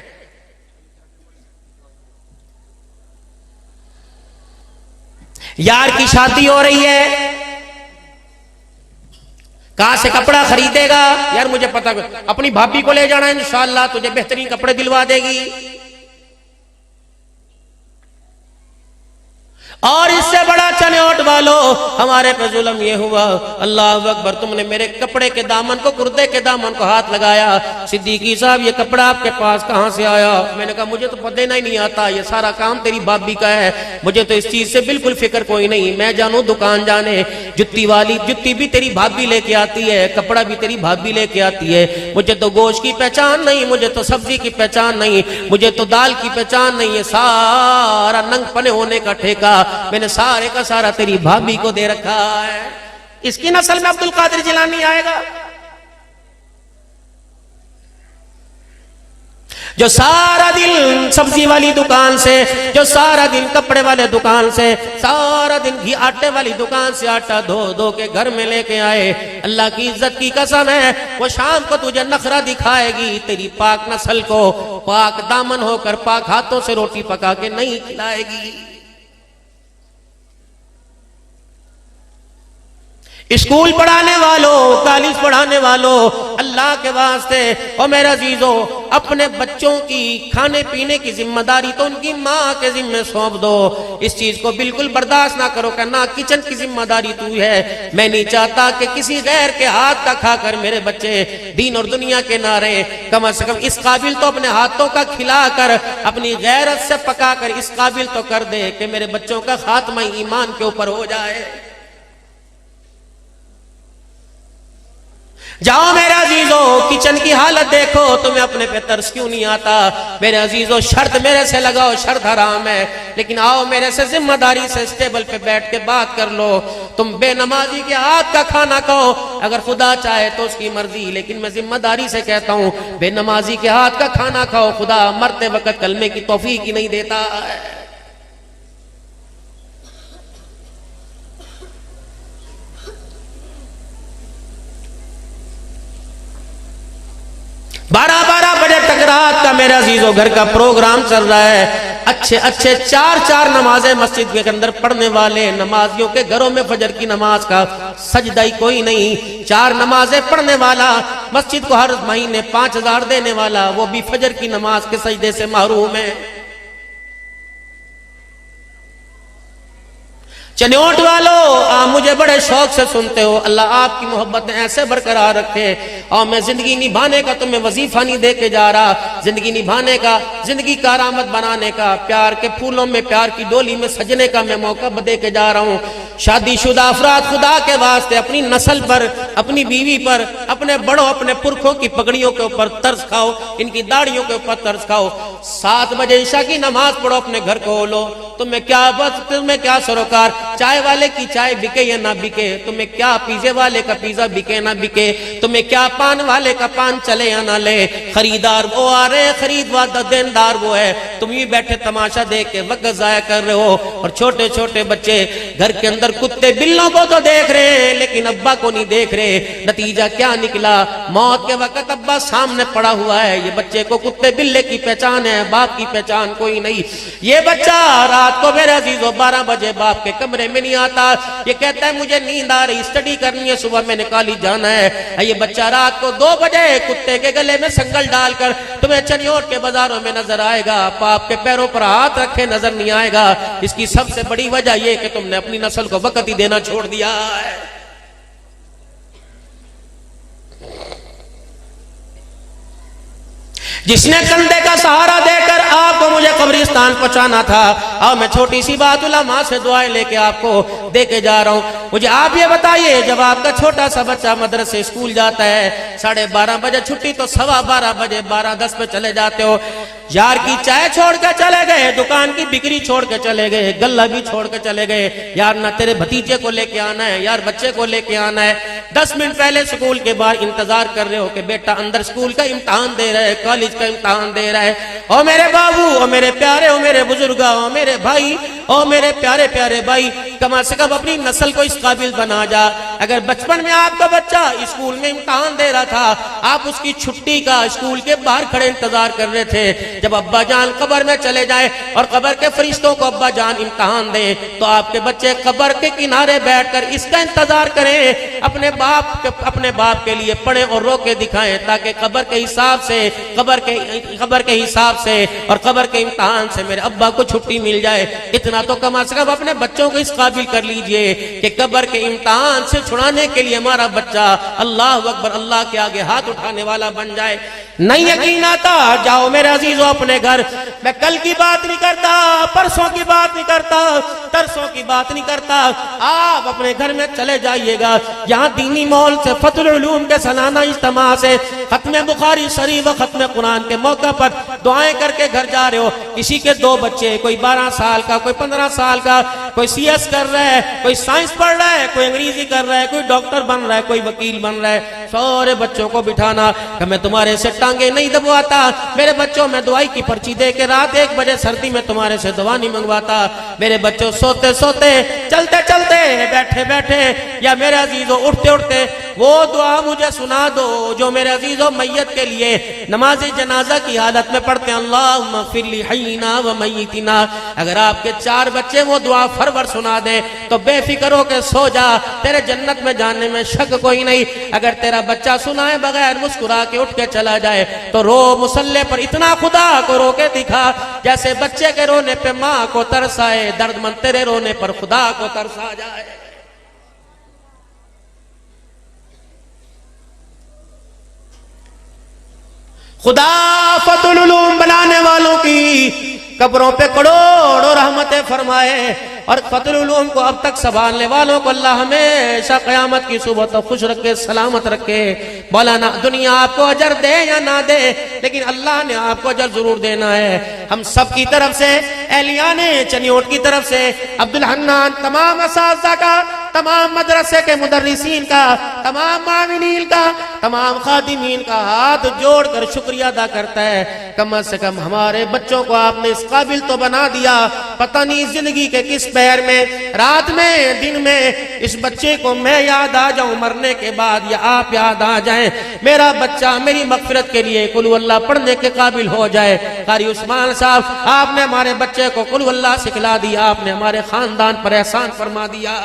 یار کی شادی ہو رہی ہے، کہاں سے کپڑا خریدے گا؟ یار مجھے پتا، اپنی بھابھی کو لے جانا انشاءاللہ تجھے بہترین کپڑے دلوا دے گی. اور اس سے بڑا چنوٹ والو ہمارے پہ ظلم یہ ہوا، اللہ اکبر، تم نے میرے کپڑے کے دامن کو، کردے کے دامن کو ہاتھ لگایا. صدیقی صاحب یہ کپڑا آپ کے پاس کہاں سے آیا؟ میں نے کہا مجھے تو پتہ ہی نہیں آتا، یہ سارا کام تیری بھابھی کا ہے، مجھے تو اس چیز سے بالکل فکر کوئی نہیں. میں جانوں دکان جانے، جتی والی جتی بھی تیری بھابھی لے کے آتی ہے، کپڑا بھی تیری بھابھی لے کے آتی ہے. مجھے تو گوشت کی پہچان نہیں، مجھے تو سبزی کی پہچان نہیں، مجھے تو دال کی پہچان نہیں. یہ سارا ننگ پنے ہونے کا ٹھیکہ میں نے سارے کا سارا تیری بھابھی کو دے رکھا ہے. اس کی نسل میں عبد القادر جیلانی آئے گا جو سارا دن سبزی والی دکان سے، جو سارا دن کپڑے والے دکان سے، سارا دن گھی آٹے والی دکان سے آٹا دھو دھو کے گھر میں لے کے آئے. اللہ کی عزت کی قسم ہے وہ شام کو تجھے نخرہ دکھائے گی، تیری پاک نسل کو پاک دامن ہو کر پاک ہاتھوں سے روٹی پکا کے نہیں کھلائے گی. اسکول پڑھانے والوں، کالج پڑھانے والوں، اللہ کے واسطے اور میرے عزیزو، اپنے بچوں کی کھانے پینے کی ذمہ داری تو ان کی ماں کے ذمہ سونپ دو. اس چیز کو بالکل برداشت نہ کرو کہ نہ کچن کی ذمہ داری تو ہے. میں نہیں چاہتا کہ کسی غیر کے ہاتھ کا کھا کر میرے بچے دین اور دنیا کے نہ رہیں. کم از کم اس قابل تو اپنے ہاتھوں کا کھلا کر، اپنی غیرت سے پکا کر اس قابل تو کر دے کہ میرے بچوں کا خاتمہ ایمان کے اوپر ہو جائے. جاؤ میرے عزیزو، کچن کی حالت دیکھو، تمہیں اپنے پہ ترس کیوں نہیں آتا؟ میرے عزیزو شرط میرے سے لگاؤ، شرط حرام ہے، لیکن آؤ میرے سے ذمہ داری سے اس ٹیبل پہ بیٹھ کے بات کر لو. تم بے نمازی کے ہاتھ کا کھانا کھاؤ، اگر خدا چاہے تو اس کی مرضی، لیکن میں ذمہ داری سے کہتا ہوں بے نمازی کے ہاتھ کا کھانا کھاؤ، خدا مرتے وقت کلمے کی توفیق ہی نہیں دیتا ہے. بارہ بجے تک رات کا میرے عزیزو گھر کا پروگرام چل رہا ہے. اچھے چار نمازیں مسجد کے اندر پڑھنے والے نمازیوں کے گھروں میں فجر کی نماز کا سجدہ ہی کوئی نہیں. 4 نمازیں پڑھنے والا، مسجد کو ہر مہینے 5000 دینے والا، وہ بھی فجر کی نماز کے سجدے سے محروم ہے. چنوٹ والو، آپ مجھے بڑے شوق سے سنتے ہو، اللہ آپ کی محبتیں ایسے برقرار رکھے. اور میں زندگی نبھانے کا تمہیں وظیفہ نہیں دے کے جا رہا، زندگی نبھانے کا، زندگی کارآمد بنانے کا، پیار کے پھولوں میں، پیار کی ڈولی میں سجنے کا میں موقع دے کے جا رہا ہوں. شادی شدہ افراد خدا کے واسطے اپنی نسل پر، اپنی بیوی پر، اپنے بڑوں، اپنے پرکھوں کی پگڑیوں کے اوپر ترس کھاؤ، ان کی داڑھیوں کے اوپر ترس کھاؤ. 7 بجے عشاء کی نماز پڑھو، اپنے گھر کو لو. تمہیں کیا سروکار، چائے والے کی چائے بکے یا نہ بکے، تمہیں کیا پیزے والے کا پیزا بکے نہ بکے، تمہیں کیا پان والے کا پان چلے یا نہ لے، خریدار وہ آ رہے، خریدار دیندار وہ ہے. تم ہی بیٹھے تماشا دیکھ کے وقت ضائع کر رہے ہو. اور چھوٹے چھوٹے بچے گھر کے اندر کتے بلوں کو تو دیکھ رہے ہیں لیکن ابا کو نہیں دیکھ رہے. نتیجہ کیا نکلا؟ موت کے وقت ابا سامنے پڑا ہوا ہے، یہ بچے کو کتے بلے کی پہچان ہے، باپ کی پہچان کوئی نہیں. یہ بچہ رات کو میرے عزیزو 12 بجے باپ کے کمرے میں نہیں آتا، یہ کہتا ہے مجھے نیند آ رہی، اسٹڈی کرنی ہے، صبح میں نے کالج جانا ہے. یہ بچہ رات کو 2 بجے کتے کے گلے میں سنگل ڈال کر تمہیں چنیوٹ کے بازاروں میں نظر آئے گا، باپ کے پیروں پر ہاتھ رکھے نظر نہیں آئے گا. اس کی سب سے بڑی وجہ یہ کہ تم نے اپنی نسل کو وقت ہی دینا چھوڑ دیا ہے. جس نے کندھے کا سہارا دے کر آپ کو مجھے قبرستان پہنچانا تھا، اور میں چھوٹی سی بات علماء سے دعائیں لے کے آپ کو دے کے جا رہا ہوں. مجھے آپ یہ بتائیے، جب آپ کا چھوٹا سا بچہ مدرسے اسکول جاتا ہے، 12:30 بجے چھٹی تو 12:15 بجے 12:10 پہ چلے جاتے ہو. یار کی چائے چھوڑ کے چلے گئے، دکان کی بکری چھوڑ کے چلے گئے، گلہ بھی چھوڑ کے چلے گئے. یار نہ تیرے بھتیجے کو لے کے آنا ہے، یار بچے کو لے کے آنا ہے. 10 منٹ پہلے سکول کے باہر انتظار کر رہے ہو کہ بیٹا اندر سکول کا امتحان دے رہا ہے، کالج کا امتحان دے رہا ہے. او میرے بابو، او میرے پیارے، او میرے بزرگا، او میرے بھائی، او میرے پیارے پیارے بھائی، کم از کم اپنی نسل کو اس قابل بنا جا۔ اگر بچپن میں آپ کا بچہ اسکول میں امتحان دے رہا تھا، آپ اس کی چھٹی کا اسکول کے باہر کھڑے انتظار کر رہے تھے جب ابا جان قبر میں چلے جائیں اور قبر کے فرشتوں کو ابا جان امتحان دیں، تو آپ کے بچے قبر کے کنارے بیٹھ کر اس کا انتظار کریں، اپنے باپ کے لیے پڑھیں اور رو کے دکھائیں، تاکہ قبر کے حساب سے اور قبر کے امتحان سے میرے ابا کو چھٹی مل جائے۔ اتنا تو کم از کم اپنے بچوں کو اس قابل کر لیجئے کہ قبر کے امتحان سے چھڑانے کے لیے ہمارا بچہ اللہ اکبر اللہ کے آگے ہاتھ اٹھانے والا بن جائے۔ نہیں یقین آتا، جاؤ میرے عزیزوں اپنے گھر۔ میں کل کی بات نہیں کرتا، پرسوں کی بات نہیں کرتا، ترسوں کی بات نہیں کرتا، آپ اپنے گھر میں چلے جائیے گا۔ یہاں دینی ماحول سے فتح العلوم کے سالانہ اجتماع سے ختم بخاری شریف و ختم قرآن کے موقع پر دعائیں کر کے گھر جا رہے ہو، کسی کے 2 بچے، کوئی 12 سال کا، کوئی 15 سال کا، کوئی سی ایس کر رہا ہے، کوئی سائنس پڑھ رہا ہے، کوئی انگریزی کر رہا ہے، کوئی ڈاکٹر بن رہا ہے، کوئی وکیل بن رہا ہے، سارے بچوں کو بٹھانا کہ میں تمہارے سے ٹانگیں نہیں دبواتا، میرے بچوں میں دوائی کی پرچی دے کے رات 1 بجے سردی میں تمہارے سے دوا نہیں منگواتا، میرے بچوں سوتے سوتے، چلتے چلتے، بیٹھے بیٹھے یا میرے عزیزوں اٹھتے اٹھتے وہ دعا مجھے سنا دو جو میرے عزیزوں میت کے لیے نماز جنازہ کی حالت میں پڑھتے ہیں، اللہم اغفر لی حینا و میتنا۔ اگر آپ کے 4 بچے وہ دعا فرور سنا دیں تو بے فکر ہو کے سو جا، تیرے جنت میں جانے میں شک کوئی نہیں۔ اگر تیرا بچہ سنائے بغیر مسکرا کے اٹھ کے چلا جائے تو رو مصلی پر اتنا خدا کو رو کے دکھا جیسے بچے کے رونے پہ ماں کو ترس آئے، درد مند تیرے رونے پر خدا کو ترس آ جائے۔ خدا فتح العلوم بنانے والوں کی قبروں پہ کروڑوں رحمتیں فرمائے، اور فتح العلوم کو اب تک سنبھالنے والوں کو اللہ ہمیشہ قیامت کی صبح تک خوش رکھے، سلامت رکھے۔ مولانا دنیا آپ کو اجر دے یا نہ دے، لیکن اللہ نے آپ کو اجر ضرور دینا ہے۔ ہم سب کی طرف سے، اہلیان چنیوٹ کی طرف سے، عبدالحنان تمام اساتذہ کا، تمام مدرسے کے مدرسین کا، تمام معاونین کا، تمام خادمین کا ہاتھ جوڑ کر شکریہ ادا کرتا ہے۔ کم از کم ہمارے بچوں کو آپ نے اس قابل تو بنا دیا، پتہ نہیں زندگی کے کس پیر میں، رات میں، دن میں، اس بچے کو میں یاد آ جاؤں مرنے کے بعد یا آپ یاد آ جائیں، میرا بچہ میری مغفرت کے لیے قل اللہ پڑھنے کے قابل ہو جائے۔ قاری عثمان صاحب، آپ نے ہمارے بچے کو قل اللہ سکھلا دیا، آپ نے ہمارے خاندان پر احسان فرما دیا۔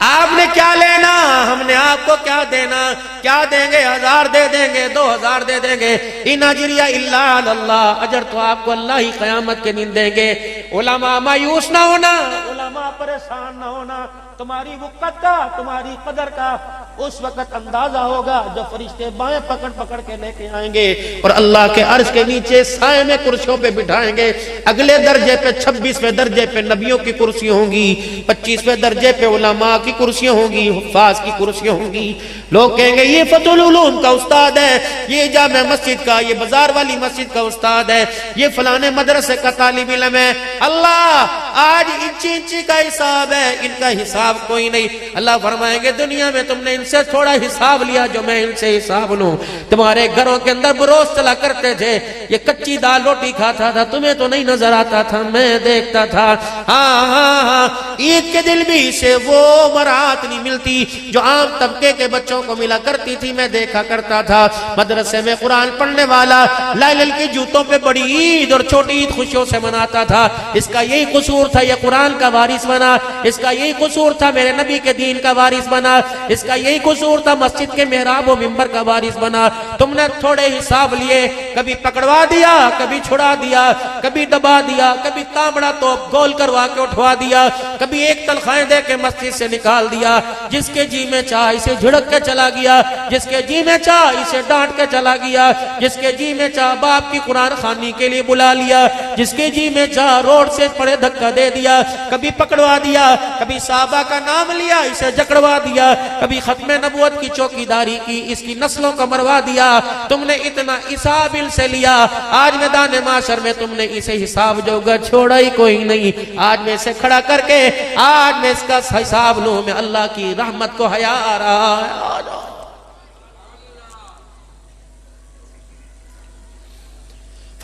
آپ نے کیا لینا، ہم نے آپ کو کیا دینا؟ کیا دیں گے؟ 1000 دے دیں گے، 2000 دے دیں گے، ان اجریہ الا علی اللہ، اجر تو آپ کو اللہ ہی قیامت کے دن دیں گے۔ علماء مایوس نہ ہونا، علماء پریشان نہ ہونا، تمہاری وقت کا، تمہاری قدر کا اس وقت اندازہ ہوگا جب فرشتے بائیں پکڑ پکڑ کے لے کے آئیں گے اور اللہ کے عرش کے نیچے سائے میں کرسیوں پہ بٹھائیں گے۔ اگلے درجے پہ 26ویں درجے پہ نبیوں کی کرسیاں ہوں گی، 25ویں درجے پہ علماء کی کرسیاں ہوں گی، حفاظ کی کرسیاں ہوں گی۔ لوگ کہیں گے یہ فتح العلوم کا استاد ہے، یہ جامع مسجد کا، یہ بازار والی مسجد کا استاد ہے، یہ فلانے مدرسے کا طالب علم ہے۔ اللہ آج انچی انچی کا حساب ہے، ان کا حساب کوئی نہیں۔ اللہ فرمائیں گے دنیا میں تم نے ان سے تھوڑا حساب لیا جو میں ان سے حساب لوں۔ تمہارے گھروں کے اندر بروز چلا کرتے تھے، یہ کچی دال روٹی کھاتا تھا، تمہیں تو نہیں نظر آتا تھا، میں دیکھتا تھا۔ ہاں ہاں ہاں، عید کے دل بھی سے وہ مراحت نہیں ملتی جو عام طبقے کے بچوں کو ملا کرتی تھی، میں دیکھا کرتا تھا۔ مدرسے میں قرآن پڑھنے والا لائل کی جوتوں پہ بڑی عید اور چھوٹی عید خوشیوں سے مناتا تھا، اس کا یہی قصور تھا، یہ قرآن کا وارث بنا، اس کا یہی قصور تھا، میرے نبی کے دین کا وارث بنا، اس کا یہی قصور تھا، مسجد کے محراب و منبر کا وارث بنا۔ تم نے تھوڑے حساب لیے، کبھی پکڑوا دیا، کبھی چھڑا دیا، کبھی دبا دیا، کبھی تامڑا تو گول کروا کے اٹھوا دیا، کبھی ایک تنخواہیں دے کے مسجد سے نکال دیا۔ جس کے جی میں چاہ اسے جھڑک کے چلا گیا، جس کے جی میں چاہ اسے ڈانٹ کے چلا گیا، جس کے جی میں چاہ باپ کی قرآن خوانی کے لیے بلا لیا، جس کے جی میں چاہ روڈ سے پڑے دھکا دے دیا، کبھی پکڑوا دیا، کبھی صحابہ کا نام لیا اسے جکڑوا دیا، کبھی ختم نبوت کی چوکیداری کی اس کی نسلوں کو مروا دیا۔ تم نے اتنا حساب ان سے لیا، آج میدان معاشر میں تم نے اسے حساب جو گا چھوڑا ہی کوئی نہیں۔ آج میں اسے کھڑا کر کے آج میں اس کا حساب لوں، میں اللہ کی رحمت کو حیا آ رہا ہے۔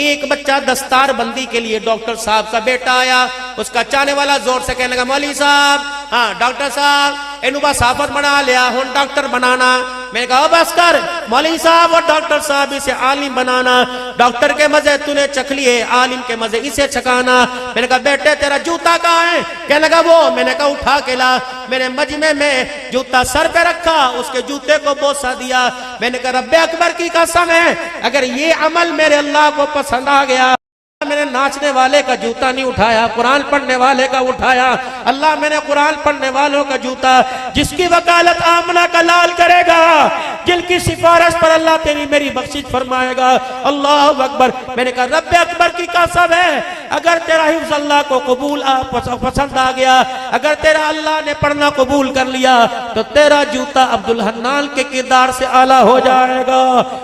ایک بچہ دستار بندی کے لیے ڈاکٹر صاحب کا بیٹا آیا, اس کا چاہنے والا زور سے کہنے لگا مولوی صاحب, ہاں ڈاکٹر صاحب اینو با صافت بنا لیا, ہن ڈاکٹر بنانا. میں نے کہا بس کر مولوی صاحب اور ڈاکٹر صاحب اسے عالم بنانا, ڈاکٹر کے مزے تو نے چکھ لیے, عالم کے مزے اسے چکھانا. میں نے کہا بیٹے تیرا جوتا کہاں ہے؟ کہنے لگا وہ. میں نے کہا اٹھا کے لا. میں نے مجمع میں جوتا سر پہ رکھا, اس کے جوتے کو بوسہ دیا. میں نے کہا رب اکبر کی قسم ہے اگر یہ عمل میرے اللہ کو پسند آ گیا, میں نے ناچنے والے کا جوتا نہیں اٹھایا, قرآن پڑھنے والے کا اٹھایا. اللہ میں نے قرآن پڑھنے والوں کا جوتا, جس کی وکالت آمنہ کا لال کرے گا, جن کی سفارش پر اللہ تیری میری بخشش فرمائے گا. اللہ اکبر. میں نے کہا رب اکبر کی قسم ہے اگر تیرا حفظ اللہ کو قبول پسند آ گیا, اگر تیرا اللہ نے پڑھنا قبول کر لیا تو تیرا جوتا عبدالحنان کے کردار سے اعلیٰ ہو جائے گا.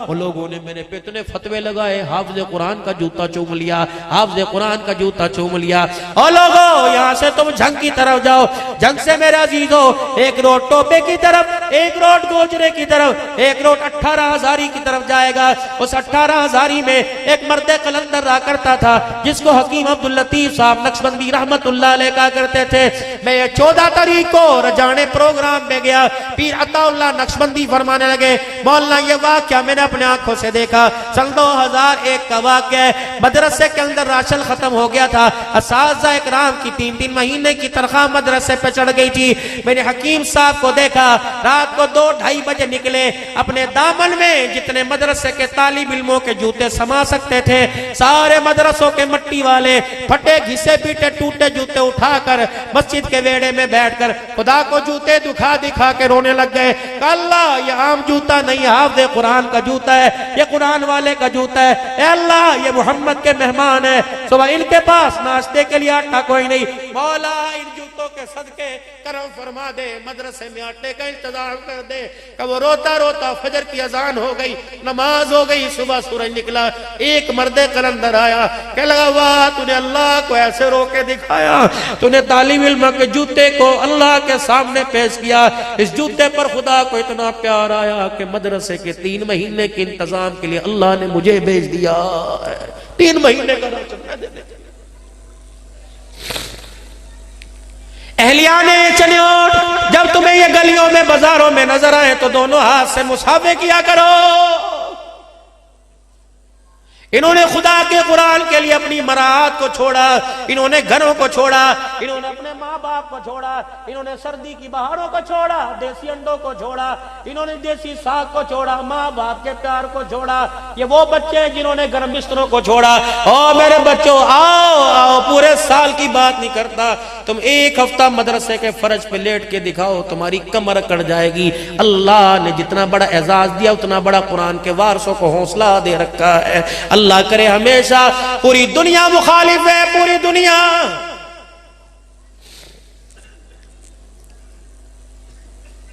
وہ لوگوں نے میرے پہ اتنے فتوے لگائے, حافظ قرآن کا جوتا چوم لیا, حافظ قرآن کا جوتا چوم لیا. اور لوگوں یہاں سے تم جھنگ کی طرف جاؤ, جھنگ سے میرے عزیزو ایک روڈ ٹوپے کی طرف, ایک روڈ گوجرے کی طرف, ایک روڈ 18 ہزاری کی طرف جائے گا. اس 18 ہزاری میں ایک مرد قلندر رہا کرتا تھا جس کو حکیم عبداللطیف صاحب نقشبندی رحمت اللہ علیہ کہا کرتے تھے. میں 14 تاریخ کو رجانے پروگرام میں گیا, پیر عطا اللہ نقشبندی فرمانے لگے مولانا یہ واقعہ میں نے اپنے آنکھوں سے دیکھا. سن 2001 کا واقعہ ہے. مدرسے کے اندر راشن ختم ہو گیا تھا, اساتذہ اکرام کی 3 مہینے کی تنخواہ مدرسے پہ چڑھ گئی تھی. میں نے حکیم صاحب کو دیکھا رات کو 2-2:30 بجے نکلے, اپنے دامن میں جتنے مدرسے کے طالب علموں کے جوتے سما سکتے تھے سارے مدرسوں کے مٹی والے پھٹے گھسے پیٹے ٹوٹے جوتے اٹھا کر مسجد کے ویڑے میں بیٹھ کر خدا کو جوتے دکھا دکھا کے رونے لگ گئے. کہ اللہ یہ عام جوتا نہیں, حافظ قرآن کا جوتا ہے, یہ قرآن والے کا جوتا ہے. اے اللہ یہ محمد کے مہمان ہے, صبح ان کے پاس ناشتے کے لیے آٹا کوئی نہیں, مولا ان جوتوں کے صدقے کرم فرما دے, مدرسے میں آٹے کا انتظام کر دے. کہ وہ روتا روتا فجر کی اذان ہو گئی, نماز ہو گئی, صبح سورج نکلا. ایک مرد قلندر آیا, کہنے لگا واہ تو نے اللہ کو ایسے رو کے دکھایا, تو نے طالب علم کے جوتے کو اللہ کے سامنے پیش کیا. اس جوتے پر خدا کو اتنا پیار آیا کہ مدرسے کے 3 مہینے کے انتظام کے لیے اللہ نے مجھے بھیج دیا. 3 مہینے کا راشن میں دے دے. اہلیان چنیوٹ, جب تمہیں یہ گلیوں میں بازاروں میں نظر آئے تو دونوں ہاتھ سے مصافحہ کیا کرو. انہوں نے خدا کے قرآن کے لیے اپنی مراعات کو چھوڑا, انہوں نے گھروں کو چھوڑا, انہوں نے اپنے ماں باپ کو چھوڑا, انہوں نے سردی کی بہاروں کو چھوڑا, دیسی انڈوں کو چھوڑا, انہوں نے دیسی ساگ کو چھوڑا, ماں باپ کے پیار کو چھوڑا. یہ وہ بچے ہیں جنہوں نے گرم بستروں کو چھوڑا. او میرے بچوں آؤ آؤ, پورے سال کی بات نہیں کرتا, تم 1 ہفتہ مدرسے کے فرش پہ لیٹ کے دکھاؤ, تمہاری کمر کٹ جائے گی. اللہ نے جتنا بڑا اعزاز دیا اتنا بڑا قرآن کے وارثوں کو حوصلہ دے رکھا ہے. اللہ کرے ہمیشہ پوری دنیا مخالف ہے, پوری دنیا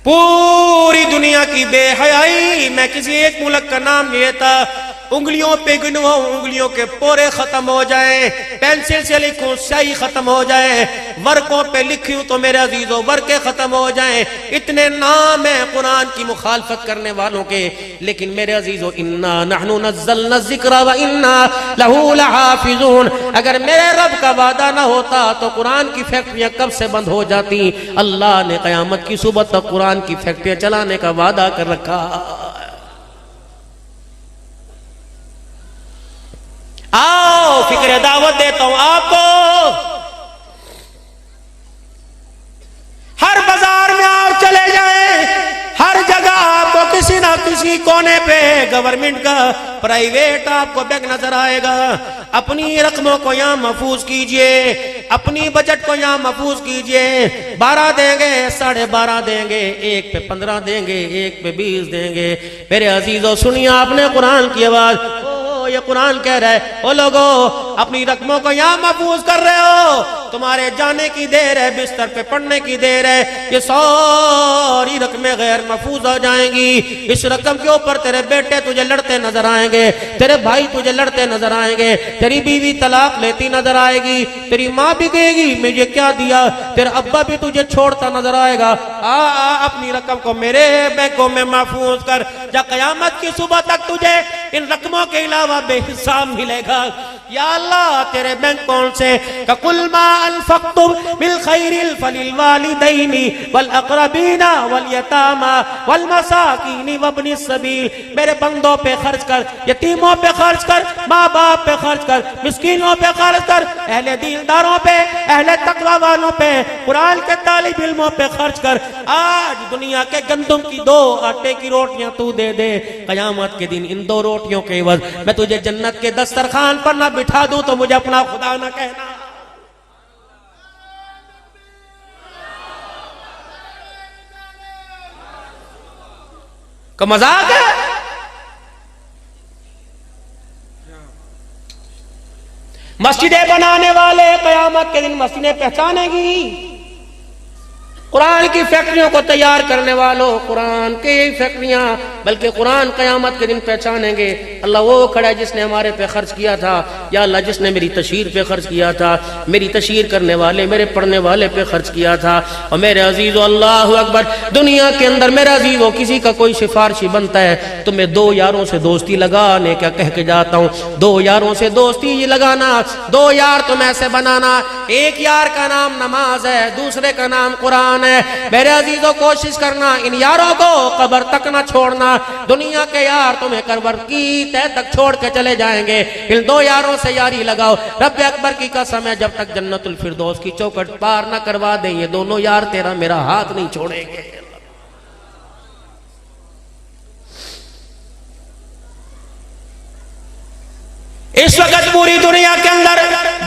پوری دنیا کی بے حیائی. میں کسی ایک ملک کا نام نہیں لیتا, انگلیوں پہ گنو, انگلیوں کے پورے ختم ہو جائیں, پینسل سے لکھوں سیاہی ختم ہو جائے, ورقوں پہ لکھوں تو میرے عزیزوں ورقے ختم ہو جائیں. اتنے نام ہیں قرآن کی مخالفت کرنے والوں کے, لیکن میرے عزیزوں انا نحن نزلنا الذکر وانا لہ لحافظون. اگر میرے رب کا وعدہ نہ ہوتا تو قرآن کی فیکٹریاں کب سے بند ہو جاتی. اللہ نے قیامت کی صبح تک قرآن کی فیکٹریاں چلانے کا وعدہ کر رکھا. آؤ فکر دعوت دیتا ہوں آپ کو, ہر بازار میں آپ چلے جائیں, ہر جگہ آپ کو کسی نہ کسی کونے پہ گورنمنٹ کا پرائیویٹ آپ کو بینک نظر آئے گا. اپنی رقموں کو یہاں محفوظ کیجئے, اپنی بجٹ کو یہاں محفوظ کیجئے. 12 دیں گے, 12.5 دیں گے, 1 پہ 15 دیں گے, 1 پہ 20 دیں گے. میرے عزیزوں سنیے آپ نے قرآن کی آواز, یہ قرآن کہہ رہا ہے او لوگو اپنی رقموں کو یہاں محفوظ کر رہے ہو, تمہارے جانے کی دیر ہے, بستر پہ پڑنے کی دیر ہے, یہ ساری رقمیں رقمیں غیر محفوظ ہو جائیں گی. اس رقم کے اوپر تیرے بیٹے تجھے لڑتے نظر آئیں گے, تیرے بھائی تجھے لڑتے نظر آئیں گے, تیری بیوی طلاق لیتی نظر آئے گی, تیری ماں بھی کہے گی مجھے کیا دیا, تیرا ابا بھی تجھے چھوڑتا نظر آئے گا. اپنی رقم کو میرے بینکوں میں محفوظ کر, جب قیامت کی صبح تک تجھے ان رقموں کے علاوہ بے حساب ملے گا. یا اللہ تیرے بینک کون سے قُلْ مَا أَنفَقْتُمْ بِالْخَيْرِ فَلِلْوَالِدَيْنِ وَالْأَقْرَبِينَ وَالْيَتَامَى وَالْمَسَاكِينِ وَابْنِ السَّبِيلِ. میرے بندوں پہ خرچ کر, یتیموں پہ خرچ کر, ماں باپ پہ خرچ کر, مسکینوں پہ خرچ کر, اہل دینداروں پہ, اہل تقوی والوں پہ, قرآن کے طالب علموں پہ خرچ کر. آج دنیا کے گندم کی 2 آٹے کی روٹیاں تو دے دے, قیامت کے دن ان 2 روٹیوں کے عوض میں تجھے جنت کے دسترخوان پر نہ بٹھا دوں تو مجھے اپنا خدا نہ کہنا. کا مذاق ہے. مسجدیں بنانے والے قیامت کے دن مسجدیں پہچانیں گی. قرآن کی فیکٹریوں کو تیار کرنے والوں, قرآن کی یہی فیکٹریاں, بلکہ قرآن قیامت کے دن پہچانیں گے اللہ وہ کھڑا ہے جس نے ہمارے پہ خرچ کیا تھا. یا اللہ جس نے میری تشہیر پہ خرچ کیا تھا, میری تشہیر کرنے والے, میرے پڑھنے والے پہ خرچ کیا تھا. اور میرے عزیزو اللہ اکبر, دنیا کے اندر میرے عزیزو کسی کا کوئی سفارشی بنتا ہے تو میں 2 یاروں سے دوستی لگانے کیا کہہ کے جاتا ہوں. 2 یاروں سے دوستی لگانا, 2 یار تم ایسے بنانا, ایک یار کا نام نماز ہے, دوسرے کا نام قرآن ہے. میرے عزیزو کوشش کرنا ان یاروں کو قبر تک نہ چھوڑنا. دنیا کے یار تمہیں قبر کی تہ تک چھوڑ کے چلے جائیں گے, ان 2 یاروں سے یاری لگاؤ. رب اکبر کی قسم ہے جب تک جنت الفردوس کی چوکھٹ پار نہ کروا دیں یہ دونوں یار تیرا میرا ہاتھ نہیں چھوڑیں گے. اس وقت پوری دنیا کے اندر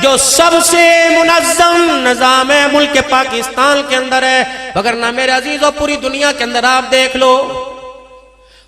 جو سب سے منظم نظام ہے ملک پاکستان کے اندر ہے, وگرنہ میرے عزیزو پوری دنیا کے اندر آپ دیکھ لو.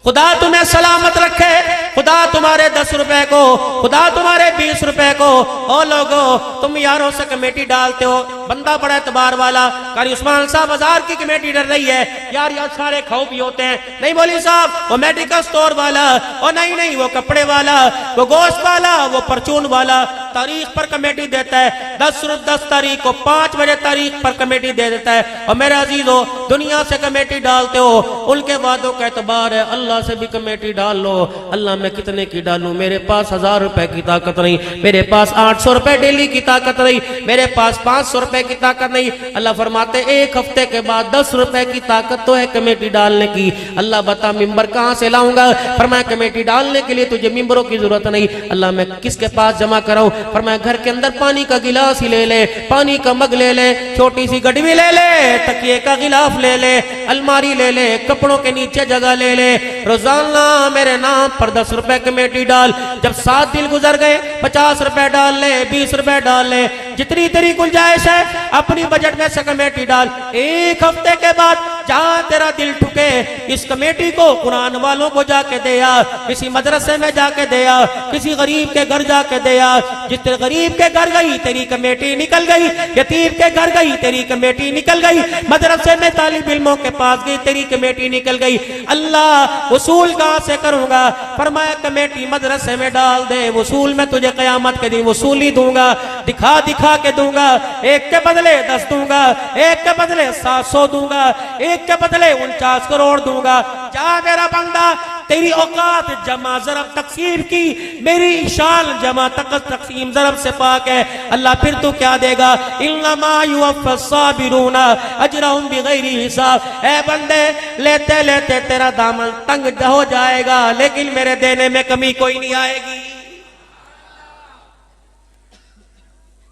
خدا تمہیں سلامت رکھے, خدا تمہارے 10 روپے کو, خدا تمہارے 20 روپے کو. او لوگو تم یاروں سے کمیٹی ڈالتے ہو, بندہ بڑا اعتبار والا قاری عثمان صاحب ہزار کی کمیٹی ڈر رہی ہے, یار سارے کھاؤ بھی ہوتے ہیں. نہیں مولی صاحب وہ میڈیکل سٹور والا, اور نہیں وہ کپڑے والا, وہ گوشت والا, وہ پرچون والا تاریخ پر کمیٹی دیتا ہے. 10 تاریخ کو 5 بجے تاریخ پر کمیٹی دے دیتا ہے. اور میرے عزیزو دنیا سے کمیٹی ڈالتے ہو, ان کے وعدوں کا اعتبار ہے, اللہ سے بھی کمیٹی ڈال لو. اللہ میں کتنے کی ڈالوں, میرے پاس 1000 روپے کی طاقت نہیں, میرے پاس 800 روپے ڈیلی کی طاقت نہیں, میرے پاس 500 روپے کی طاقت نہیں. اللہ فرماتے 1 ہفتے کے بعد 10 روپے کی طاقت تو ہے کمیٹی ڈالنے کی. اللہ بتا ممبر کہاں سے لاؤں گا؟ فرمایا کمیٹی ڈالنے کے لیے تجھے ممبروں کی ضرورت نہیں. اللہ میں کس کے پاس جمع کراؤں؟ فرمایا گھر کے اندر پانی کا گلاس ہی لے لے, پانی کا مگ لے لے, چھوٹی سی گڈوی لے لے, تکیے کا غلاف لے لے, الماری لے لے, کپڑوں کے نیچے جگہ لے لے. روزانہ میرے نام پر 10 روپے کمیٹی ڈال. جب 7 دن گزر گئے 50 روپے ڈال لے, 20 روپے ڈال لے, جتنی تیری گنجائش ہے اپنی بجٹ میں سے کمیٹی ڈال. 1 ہفتے کے بعد جہاں تیرا دل ٹھکے اس کمیٹی کو قرآن والوں کو جا کے دیا, کسی مدرسے میں جا کے دیا, کسی غریب کے گھر جا کے دیا. جس غریب کے گھر گئی تیری کمیٹی نکل گئی, یتیم کے گھر گئی تیری کمیٹی نکل گئی, مدرسے میں طالب علموں کے پاس گئی تیری کمیٹی نکل گئی. اللہ وصول کہاں سے کروں گا؟ فرمایا کمیٹی مدرسے میں ڈال دے, وصول میں تجھے قیامت کے دن وصولی دوں گا, دکھا دکھا کے دوں گا. 1 کے بدلے 10 دوں گا, 1 کے بدلے 700 دوں گا, 1 کے بدلے 49 کروڑ دوں گا. جا میرا بندہ تیری اوقات جمع ضرب تقسیم کی, میری شان جمع تقسیم ضرب سے پاک ہے. اللہ پھر تو کیا دے گا؟ انما یوفی الصابرون اجرهم بغیر حساب. اے بندے لیتے لیتے تیرا دامن تنگ ہو جائے گا, لیکن میرے دینے میں کمی کوئی نہیں آئے گی.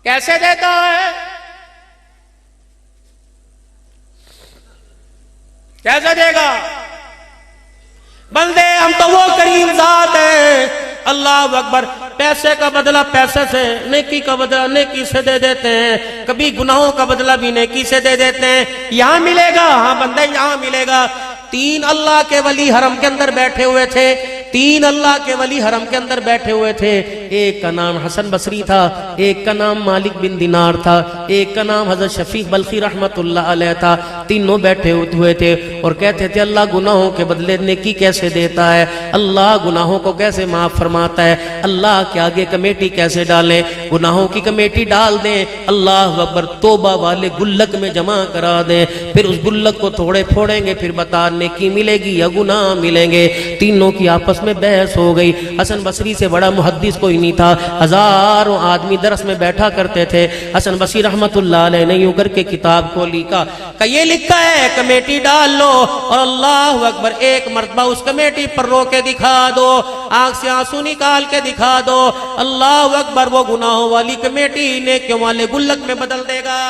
کیسے دیتا ہے؟ کیسے دے گا؟ بندے ہم تو وہ کریم ذات ہے, اللہ اکبر, پیسے کا بدلہ پیسے سے, نیکی کا بدلہ نیکی سے دے دیتے ہیں, کبھی گناہوں کا بدلہ بھی نیکی سے دے دیتے ہیں. یہاں ملے گا, ہاں بندے یہاں ملے گا. 3 اللہ کے ولی حرم کے اندر بیٹھے ہوئے تھے, 3 اللہ کے ولی حرم کے اندر بیٹھے ہوئے تھے. ایک کا نام حسن بصری تھا، ایک کا نام مالک بن دینار تھا، ایک کا نام حضرت شفیق بلخی رحمت اللہ علیہ تھا۔ تینوں بیٹھے ہوئے تھے اور کہتے تھے اللہ گناہوں کے بدلے نیکی کیسے دیتا ہے، اللہ گناہوں کو کیسے معاف فرماتا ہے، اللہ کے آگے کمیٹی کیسے ڈالیں، گناہوں کی کمیٹی ڈال دیں، اللہ اکبر، توبہ والے گلک میں جمع کرا دیں، پھر اس گلک کو تھوڑے پھوڑیں گے، پھر بتا نیکی ملے گی یا گناہ ملیں گے۔ تینوں کی آپس میں بحث ہو گئی۔ حسن بصری سے بڑا محدث کوئی نہیں تھا، ہزاروں آدمی درس میں بیٹھا کرتے تھے۔ حسن بصری رحمت اللہ علیہ نے یوں کر کے کتاب کو لکھا کہ یہ لکھا ہے کمیٹی ڈال لو اور اللہ اکبر ایک مرتبہ اس کمیٹی پر رو کے دکھا دو، آنکھ سے آنسو نکال کے دکھا دو، اللہ اکبر وہ گناہوں والی کمیٹی نیکیوں والے گلک میں بدل دے گا۔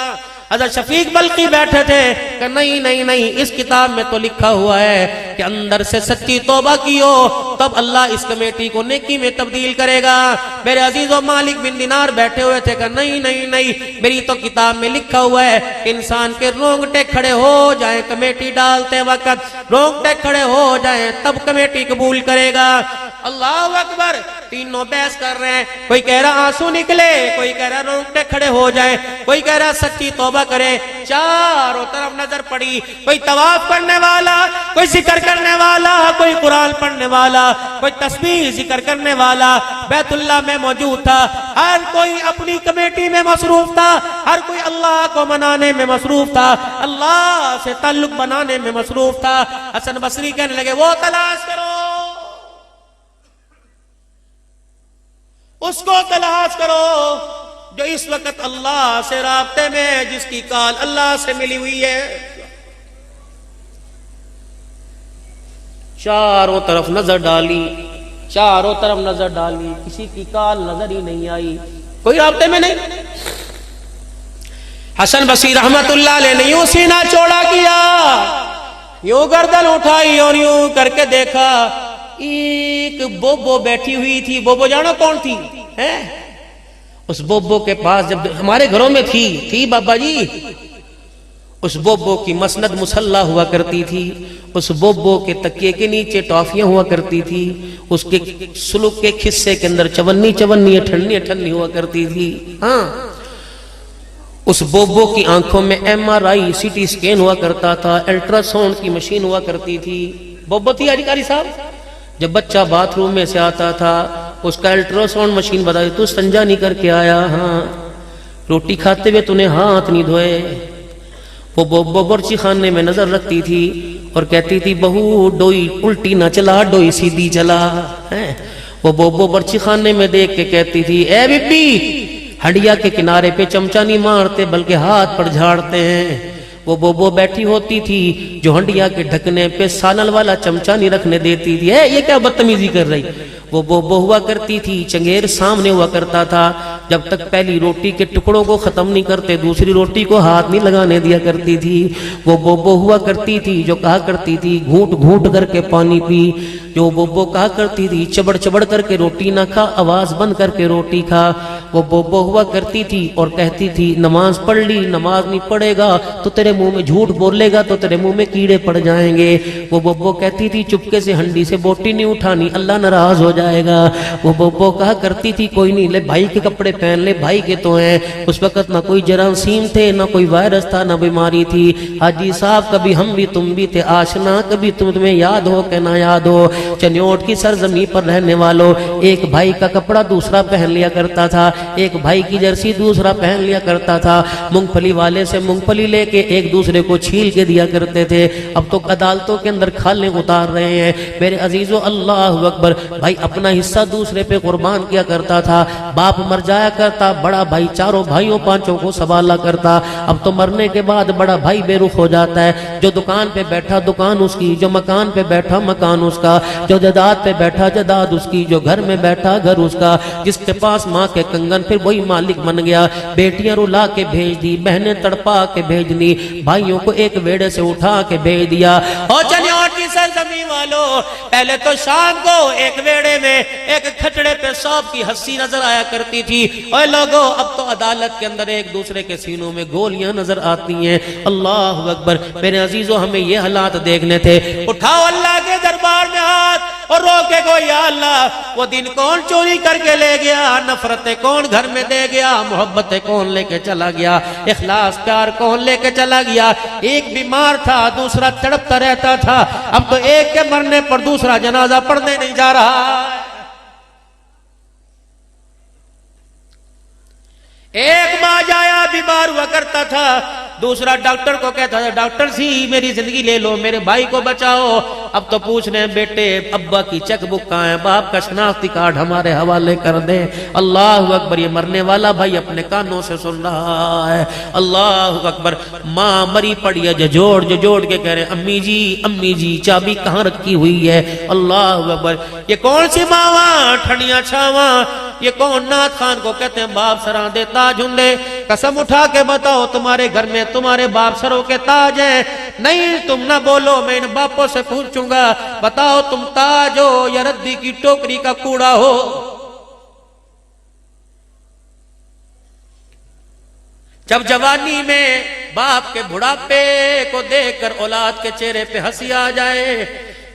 حضرت شفیق بلخی بیٹھے تھے کہ نہیں نہیں نہیں، اس کتاب میں تو لکھا ہوا ہے کہ اندر سے سچی توبہ کیو تب اللہ اس کمیٹی کو نیکی میں تبدیل کرے گا۔ میرے عزیزو مالک بن دینار بیٹھے ہوئے تھے کہ نہیں نہیں نہیں، میری تو کتاب میں لکھا ہوا ہے کہ انسان کے رونگٹے کھڑے ہو جائیں کمیٹی ڈالتے وقت، رونگٹے کھڑے ہو جائیں تب کمیٹی قبول کرے گا۔ اللہ اکبر، تینوں بحث کر رہے ہیں، کوئی کہہ رہا آنسو نکلے، کوئی کہہ رہا رونگٹے کھڑے ہو جائیں، کوئی کہہ رہا سچی توبہ کرے۔ چاروں طرف نظر پڑی، کوئی طواف کرنے والا، کوئی ذکر کرنے والا، کوئی قرآن پڑھنے والا، کوئی تسبیح ذکر کرنے والا بیت اللہ میں موجود تھا۔ ہر کوئی اپنی کمیٹی میں مصروف تھا، ہر کوئی اللہ کو منانے میں مصروف تھا، اللہ سے تعلق بنانے میں مصروف تھا۔ حسن بصری کہنے لگے وہ تلاش کرو، اس کو تلاش کرو جو اس وقت اللہ سے رابطے میں، جس کی کال اللہ سے ملی ہوئی ہے۔ چاروں طرف نظر ڈالی، چاروں طرف نظر ڈالی، کسی کی کال نظر ہی نہیں آئی، کوئی رابطے میں نہیں۔ حسن بصری رحمت اللہ علیہ نے یوں سینہ چوڑا کیا، یوں گردن اٹھائی اور یوں کر کے دیکھا، ایک بوبو بیٹھی ہوئی تھی۔ بوبو جانو کون تھی؟ اس بوبو کے پاس، جب ہمارے گھروں میں تھی بابا جی، اس بوبو کی مسند مسلح ہوا کرتی تھی، اس بوبو کے تکیے کے نیچے ٹافیاں ہوا کرتی تھی، اس کے سلوک کے خصے کے اندر چونی ٹھنڈی ہوا کرتی تھی۔ ہاں، اس بوبو کی آنکھوں میں ایم آر آئی سی ٹی سکین ہوا کرتا تھا، الٹرا ساؤنڈ کی مشین ہوا کرتی تھی۔ بوبو تھی ادھیکاری صاحب، جب بچہ باتھ روم میں سے آتا تھا اس کا الٹرا ساؤنڈ مشین بتائی تو سنجا نہیں کر کے آیا، ہاں روٹی کھاتے ہوئے تو نے ہاتھ نہیں دھوئے۔ وہ بوبو برچی خانے میں نظر رکھتی تھی اور کہتی تھی بہو ڈوئی الٹی نہ چلا، ڈوئی سیدھی چلا۔ وہ بوبو برچی خانے میں دیکھ کے کہتی تھی اے بی بی، ہڈیا کے کنارے پہ چمچا نہیں مارتے بلکہ ہاتھ پر جھاڑتے ہیں۔ وہ بوبو بیٹھی ہوتی تھی جو ہنڈیا کے ڈھکنے پہ سانل والا چمچا نہیں رکھنے دیتی تھی۔ یہ کیا بدتمیزی کر رہی؟ وہ بوبو ہوا کرتی تھی، چنگیر سامنے ہوا کرتا تھا، جب تک پہلی روٹی کے ٹکڑوں کو ختم نہیں کرتے دوسری روٹی کو ہاتھ نہیں لگانے دیا کرتی تھی۔ وہ بوبو ہوا کرتی تھی جو کہا کرتی تھی گھونٹ گھونٹ کر کے پانی پی، جو بوبو کہا کرتی تھی چبڑ چبڑ کر کے روٹی نہ کھا، آواز بند کر کے روٹی کھا۔ وہ بوبو ہوا کرتی تھی اور کہتی تھی نماز پڑھ لی، نماز نہیں پڑھے گا تو تیرے منہ میں جھوٹ بولے گا تو تیرے منہ میں کیڑے پڑ جائیں گے۔ وہ بوبو کہتی تھی چپکے سے ہنڈی سے بوٹی نہیں اٹھانی، اللہ ناراض ہو جائے گا۔ وہ بوبو کہا کرتی تھی کوئی نہیں، لے بھائی کے کپڑے پہن لے، بھائی کے تو ہیں۔ اس وقت نہ کوئی جراثیم تھے، نہ کوئی وائرس تھا، نہ بیماری تھی۔ حاجی صاحب کبھی ہم بھی تم بھی تھے آشنا، کبھی تمہیں یاد ہو کہ نہ یاد ہو۔ چنیوٹ کی سرزمین پر رہنے والوں، ایک بھائی کا کپڑا دوسرا پہن لیا کرتا تھا، ایک بھائی کی جرسی دوسرا پہن لیا کرتا تھا، مونگ پھلی والے سے مونگ پھلی لے کے ایک دوسرے کو چھیل کے دیا کرتے تھے۔ اب تو عدالتوں کے اندر کھالیں اتار رہے ہیں۔ میرے عزیزو اللہ اکبر، بھائی اپنا حصہ دوسرے پہ قربان کیا کرتا تھا، باپ مر جایا کرتا، بڑا بھائی چاروں بھائیوں پانچوں کو سنبھالا کرتا۔ اب تو مرنے کے بعد بڑا بھائی بے رخ ہو جاتا ہے، جو دکان پہ بیٹھا دکان اس کی، جو مکان پہ بیٹھا مکان اس کا، جو جائیداد پہ بیٹھا جائیداد اس کی، جو گھر میں بیٹھا گھر اس کا۔ جس کے پاس ماں کے کنگن پھر وہی مالک بن گیا۔ بیٹیاں رلا کے بھیج دی، بہنیں تڑپا کے بھیج دی، بھائیوں کو ایک ویڑے سے اٹھا کے بھیج دیا۔ اور چنیوٹ کی سرزمین والوں، پہلے تو شام کو ایک ویڑے میں ایک کھٹڑے پہ سانپ کی ہنسی نظر آیا کرتی تھی، اور لوگوں اب تو عدالت کے اندر ایک دوسرے کے سینوں میں گولیاں نظر آتی ہیں۔ اللہ اکبر، میرے عزیزو ہمیں یہ حالات دیکھنے تھے۔ اٹھاؤ اللہ کے دربار میں ہاتھ، اور رو کے گو یا اللہ وہ دن کون چوری کر کے لے گیا، نفرتیں کون گھر میں دے گیا، محبتیں کون لے کے چلا گیا، اخلاص پیار کون لے کے چلا گیا۔ ایک بیمار تھا، دوسرا تڑپتا رہتا تھا، اب تو ایک کے مرنے پر دوسرا جنازہ پڑھنے نہیں جا رہا۔ ایک ماں جایا بیمار ہوا کرتا تھا، دوسرا ڈاکٹر کو کہتا تھا ڈاکٹر سی میری زندگی لے لو، میرے بھائی کو بچاؤ۔ اب تو پوچھ رہے ہیں بیٹے ابا کی چیک بک کہاں ہے، باپ کا شناختی کارڈ ہمارے حوالے کر دیں۔ اللہ اکبر، یہ مرنے والا بھائی اپنے کانوں سے سن رہا ہے۔ اللہ اکبر، ماں مری پڑی ہے، جوڑ کے کہہ رہے ہیں امی جی چابی کہاں رکھی ہوئی ہے۔ اللہ اکبر، یہ کون سی ماواں ٹھنڈیاں چھاواں، یہ کون نعت خان کو کہتے ہیں باپ سراں دے تاج ہندے۔ قسم اٹھا کے بتاؤ تمہارے گھر میں تمہارے باپ سروں کے تاج ہیں؟ نہیں، تم نہ بولو، میں ان باپوں سے پوچھوں گا، بتاؤ تم تاج ہو یا ردی کی ٹوکری کا کوڑا ہو؟ جب جوانی میں باپ کے بڑھاپے کو دیکھ کر اولاد کے چہرے پہ ہنسی آ جائے،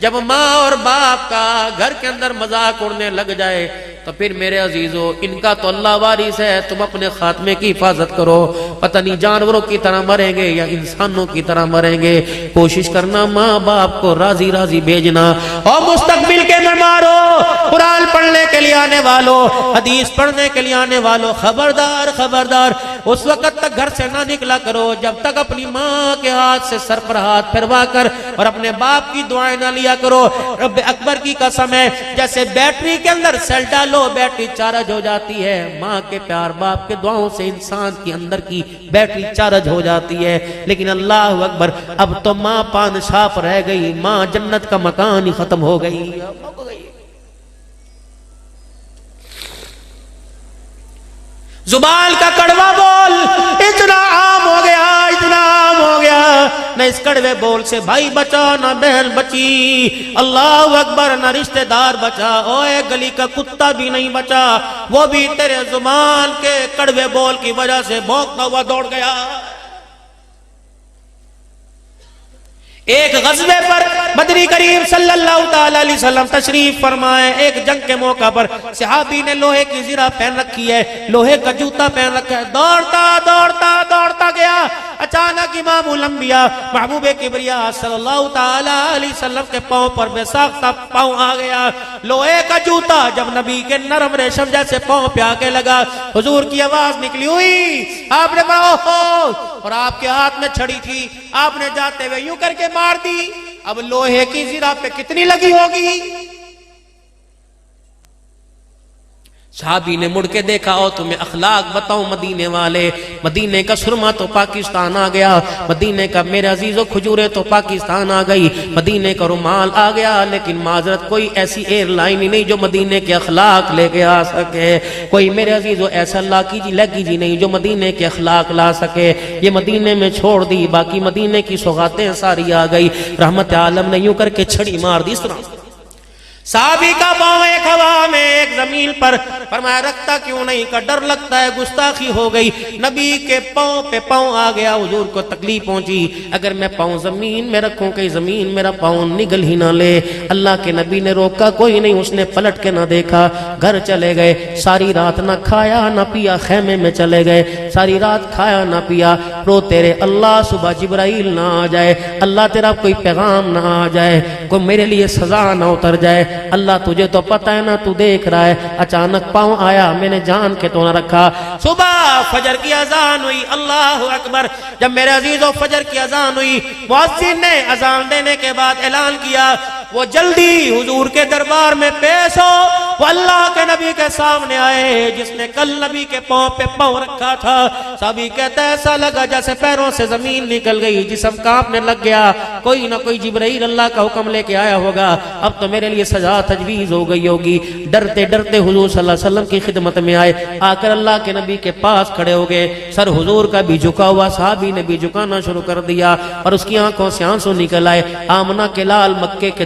جب ماں اور باپ کا گھر کے اندر مذاق اڑنے لگ جائے، تو پھر میرے عزیزو ان کا تو اللہ وارث ہے، تم اپنے خاتمے کی حفاظت کرو۔ پتہ نہیں جانوروں کی طرح مریں گے یا انسانوں کی طرح مریں گے۔ کوشش کرنا ماں باپ کو راضی راضی بھیجنا۔ اور مستقبل کے مہمانوں، قرآن پڑھنے کے لیے آنے والوں، حدیث پڑھنے کے لیے آنے والوں، خبردار اس وقت تک گھر سے نہ نکلا کرو جب تک اپنی ماں کے ہاتھ سے سر پر ہاتھ پھروا کر اور اپنے باپ کی دعائیں نہ لیا کرو۔ رب اکبر کی قسم ہے، جیسے بیٹری کے اندر سیل ڈالو بیٹری چارج ہو جاتی ہے، ماں کے پیار باپ کے دعاؤں سے انسان کی اندر کی بیٹری چارج ہو جاتی ہے۔ لیکن اللہ اکبر، اب تو ماں پان شاپ رہ گئی، ماں جنت کا مکان ہی ختم ہو گئی۔ زبان کا کڑوا بول اتنا عام ہو گیا، نہ اس کڑوے بول سے بھائی بچا نہ بہن بچی، اللہ اکبر، نہ رشتہ دار بچا، اوے گلی کا کتا بھی نہیں بچا، وہ بھی تیرے زبان کے کڑوے بول کی وجہ سے بھونکتا ہوا دوڑ گیا۔ ایک غزوے پر بدری کریم صلی اللہ تعالی علیہ وسلم تشریف فرمائے، ایک جنگ کے موقع پر صحابی نے لوہے کی زرہ پہن رکھی ہے، لوہے کا جوتا پہن رکھا ہے، دوڑتا گیا، اچانک امام الانبیاء محبوب کبریا صلی اللہ تعالی علیہ وسلم کے پاؤں پر بے ساختہ پاؤں آ گیا۔ لوہے کا جوتا جب نبی کے نرم ریشم جیسے پاؤں پہ آ کے لگا، حضور کی آواز نکلی ہوئی، آپ نے پڑھا ہو، اور آپ کے ہاتھ میں چھڑی تھی، آپ نے جاتے ہوئے یوں کر کے مار دی۔ اب لوہے کی زرہ پہ کتنی لگی ہوگی؟ صحابی نے مڑ کے دیکھا، اور تمہیں اخلاق بتاؤں مدینے والے، مدینے کا سرما تو پاکستان آ گیا، مدینے کا میرے عزیزو کھجورے تو پاکستان آ گئی، مدینے کا رومال آ گیا، لیکن معذرت کوئی ایسی ایئر لائن ہی نہیں جو مدینے کے اخلاق لے کے آ سکے، کوئی میرے عزیزو ایسا لگیجی نہیں جو مدینے کے اخلاق لا سکے۔ یہ مدینے میں چھوڑ دی، باقی مدینے کی سوغاتیں ساری آ گئی۔ رحمت عالم نے یوں کر کے چھڑی مار دی اس طرح، صحابی کا پاؤں ایک ہوا میں ایک زمین پر، فرمایا رکھتا کیوں نہیں، کا ڈر لگتا ہے گستاخی ہو گئی۔ نبی کے پاؤں پہ پاؤں آ گیا، حضور کو تکلیف پہنچی، اگر میں پاؤں زمین میں رکھوں کہ زمین میرا پاؤں نگل ہی نہ لے۔ اللہ کے نبی نے روکا کوئی نہیں، اس نے پلٹ کے نہ دیکھا، گھر چلے گئے، ساری رات نہ کھایا نہ پیا، خیمے میں چلے گئے، ساری رات کھایا نہ پیا، رو تیرے اللہ صبح جبرائیل نہ آ جائے، اللہ تیرا کوئی پیغام نہ آ جائے، کوئی میرے لیے سزا نہ اتر جائے، اللہ تجھے تو پتہ ہے نا، تو دیکھ رہا ہے۔ اچانک پاؤں آیا، میں نے جان کے تو نہ رکھا۔ صبح فجر کی اذان ہوئی، اللہ اکبر، جب میرے عزیزو فجر کی اذان ہوئی، مؤذن نے اذان دینے کے بعد اعلان کیا، وہ جلدی حضور کے دربار میں پیش ہو، وہ اللہ کے نبی کے سامنے آئے جس نے کل نبی کے پاؤں پہ پاؤں رکھا تھا۔ صحابی کہتا ہے ایسا لگا جیسے پیروں سے زمین نکل گئی، جسم کانپنے لگ گیا، کوئی نہ کوئی جبرائیل اللہ کا حکم لے کے آیا ہوگا، اب تو میرے لیے سزا تجویز ہو گئی ہوگی۔ ڈرتے ڈرتے حضور صلی اللہ علیہ وسلم کی خدمت میں آئے، آ کر اللہ کے نبی کے پاس کھڑے ہو گئے، سر حضور کا بھی جھکا ہوا، صحابی نے بھی جھکانا شروع کر دیا، اور اس کی آنکھوں سے آنسو نکل آئے۔ آمنہ کے لال مکے کے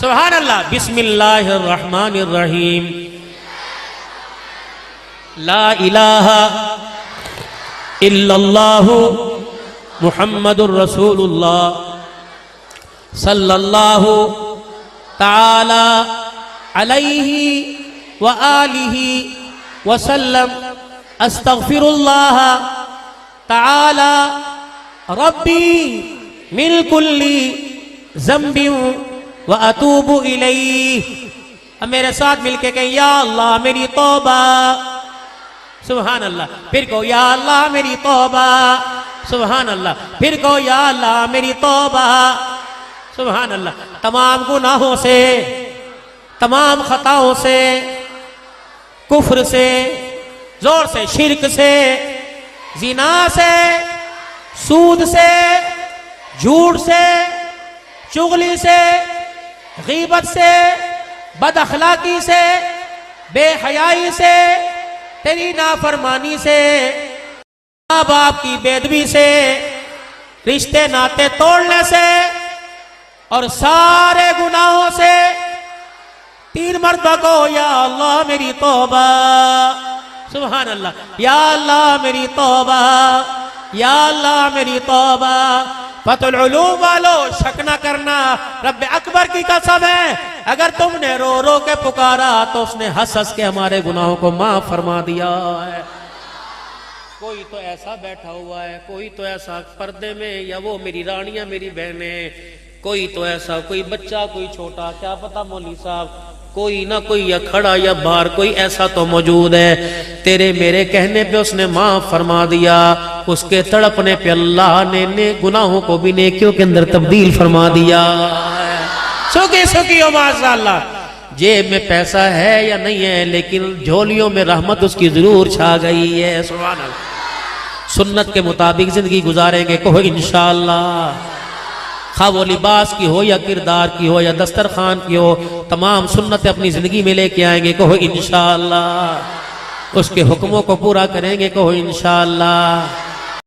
سبحان اللہ. بسم اللہ الرحمن الرحیم. لا الہ الا اللہ محمد الرسول اللہ صلی اللہ تعالی علیہ وآلہ وسلم. استغفر اللہ تعالی ربی من کل ذنب واتوب الیہ. اب میرے ساتھ مل کے کہیں یا اللہ میری توبہ. سبحان اللہ. پھر کہو یا اللہ میری توبہ. سبحان اللہ. پھر کہو یا اللہ میری توبہ. سبحان اللہ. تمام گناہوں سے، تمام خطاؤں سے، کفر سے، زور سے، شرک سے، زنا سے، سود سے، جھوٹ سے، چغلی سے، غیبت سے، بد اخلاقی سے، بے حیائی سے، تیری نافرمانی سے، ماں باپ کی بے ادبی سے، رشتے ناتے توڑنے سے اور سارے گناہوں سے 3 مرتبہ کہو یا اللہ میری توبہ. سبحان اللہ. یا اللہ میری توبہ، یا اللہ میری توبہ. فتح العلوم والو شک نہ کرنا، رب اکبر کی قسم ہے اگر تم نے رو رو کے پکارا تو اس نے ہنس ہنس کے ہمارے گناہوں کو معاف فرما دیا ہے. کوئی تو ایسا بیٹھا ہوا ہے، کوئی تو ایسا پردے میں، یا وہ میری رانیاں میری بہنیں، کوئی تو ایسا، کوئی بچہ، کوئی چھوٹا، کیا پتا مولوی صاحب، کوئی نہ کوئی یا کھڑا یا باہر کوئی ایسا تو موجود ہے تیرے میرے کہنے پہ اس نے معاف فرما دیا. اس کے تڑپنے پہ اللہ نے گناہوں کو بھی نیکیوں کے اندر تبدیل فرما دیا. سکی سکی ہو ماشاء اللہ. جیب میں پیسہ ہے یا نہیں ہے لیکن جھولیوں میں رحمت اس کی ضرور چھا گئی ہے. سبحان اللہ. سنت کے مطابق زندگی گزاریں گے، کہو انشاءاللہ. خواہ وہ لباس کی ہو یا کردار کی ہو یا دسترخوان کی ہو، تمام سنت اپنی زندگی میں لے کے آئیں گے، کہو انشاءاللہ. اس کے حکموں کو پورا کریں گے، کہو انشاءاللہ.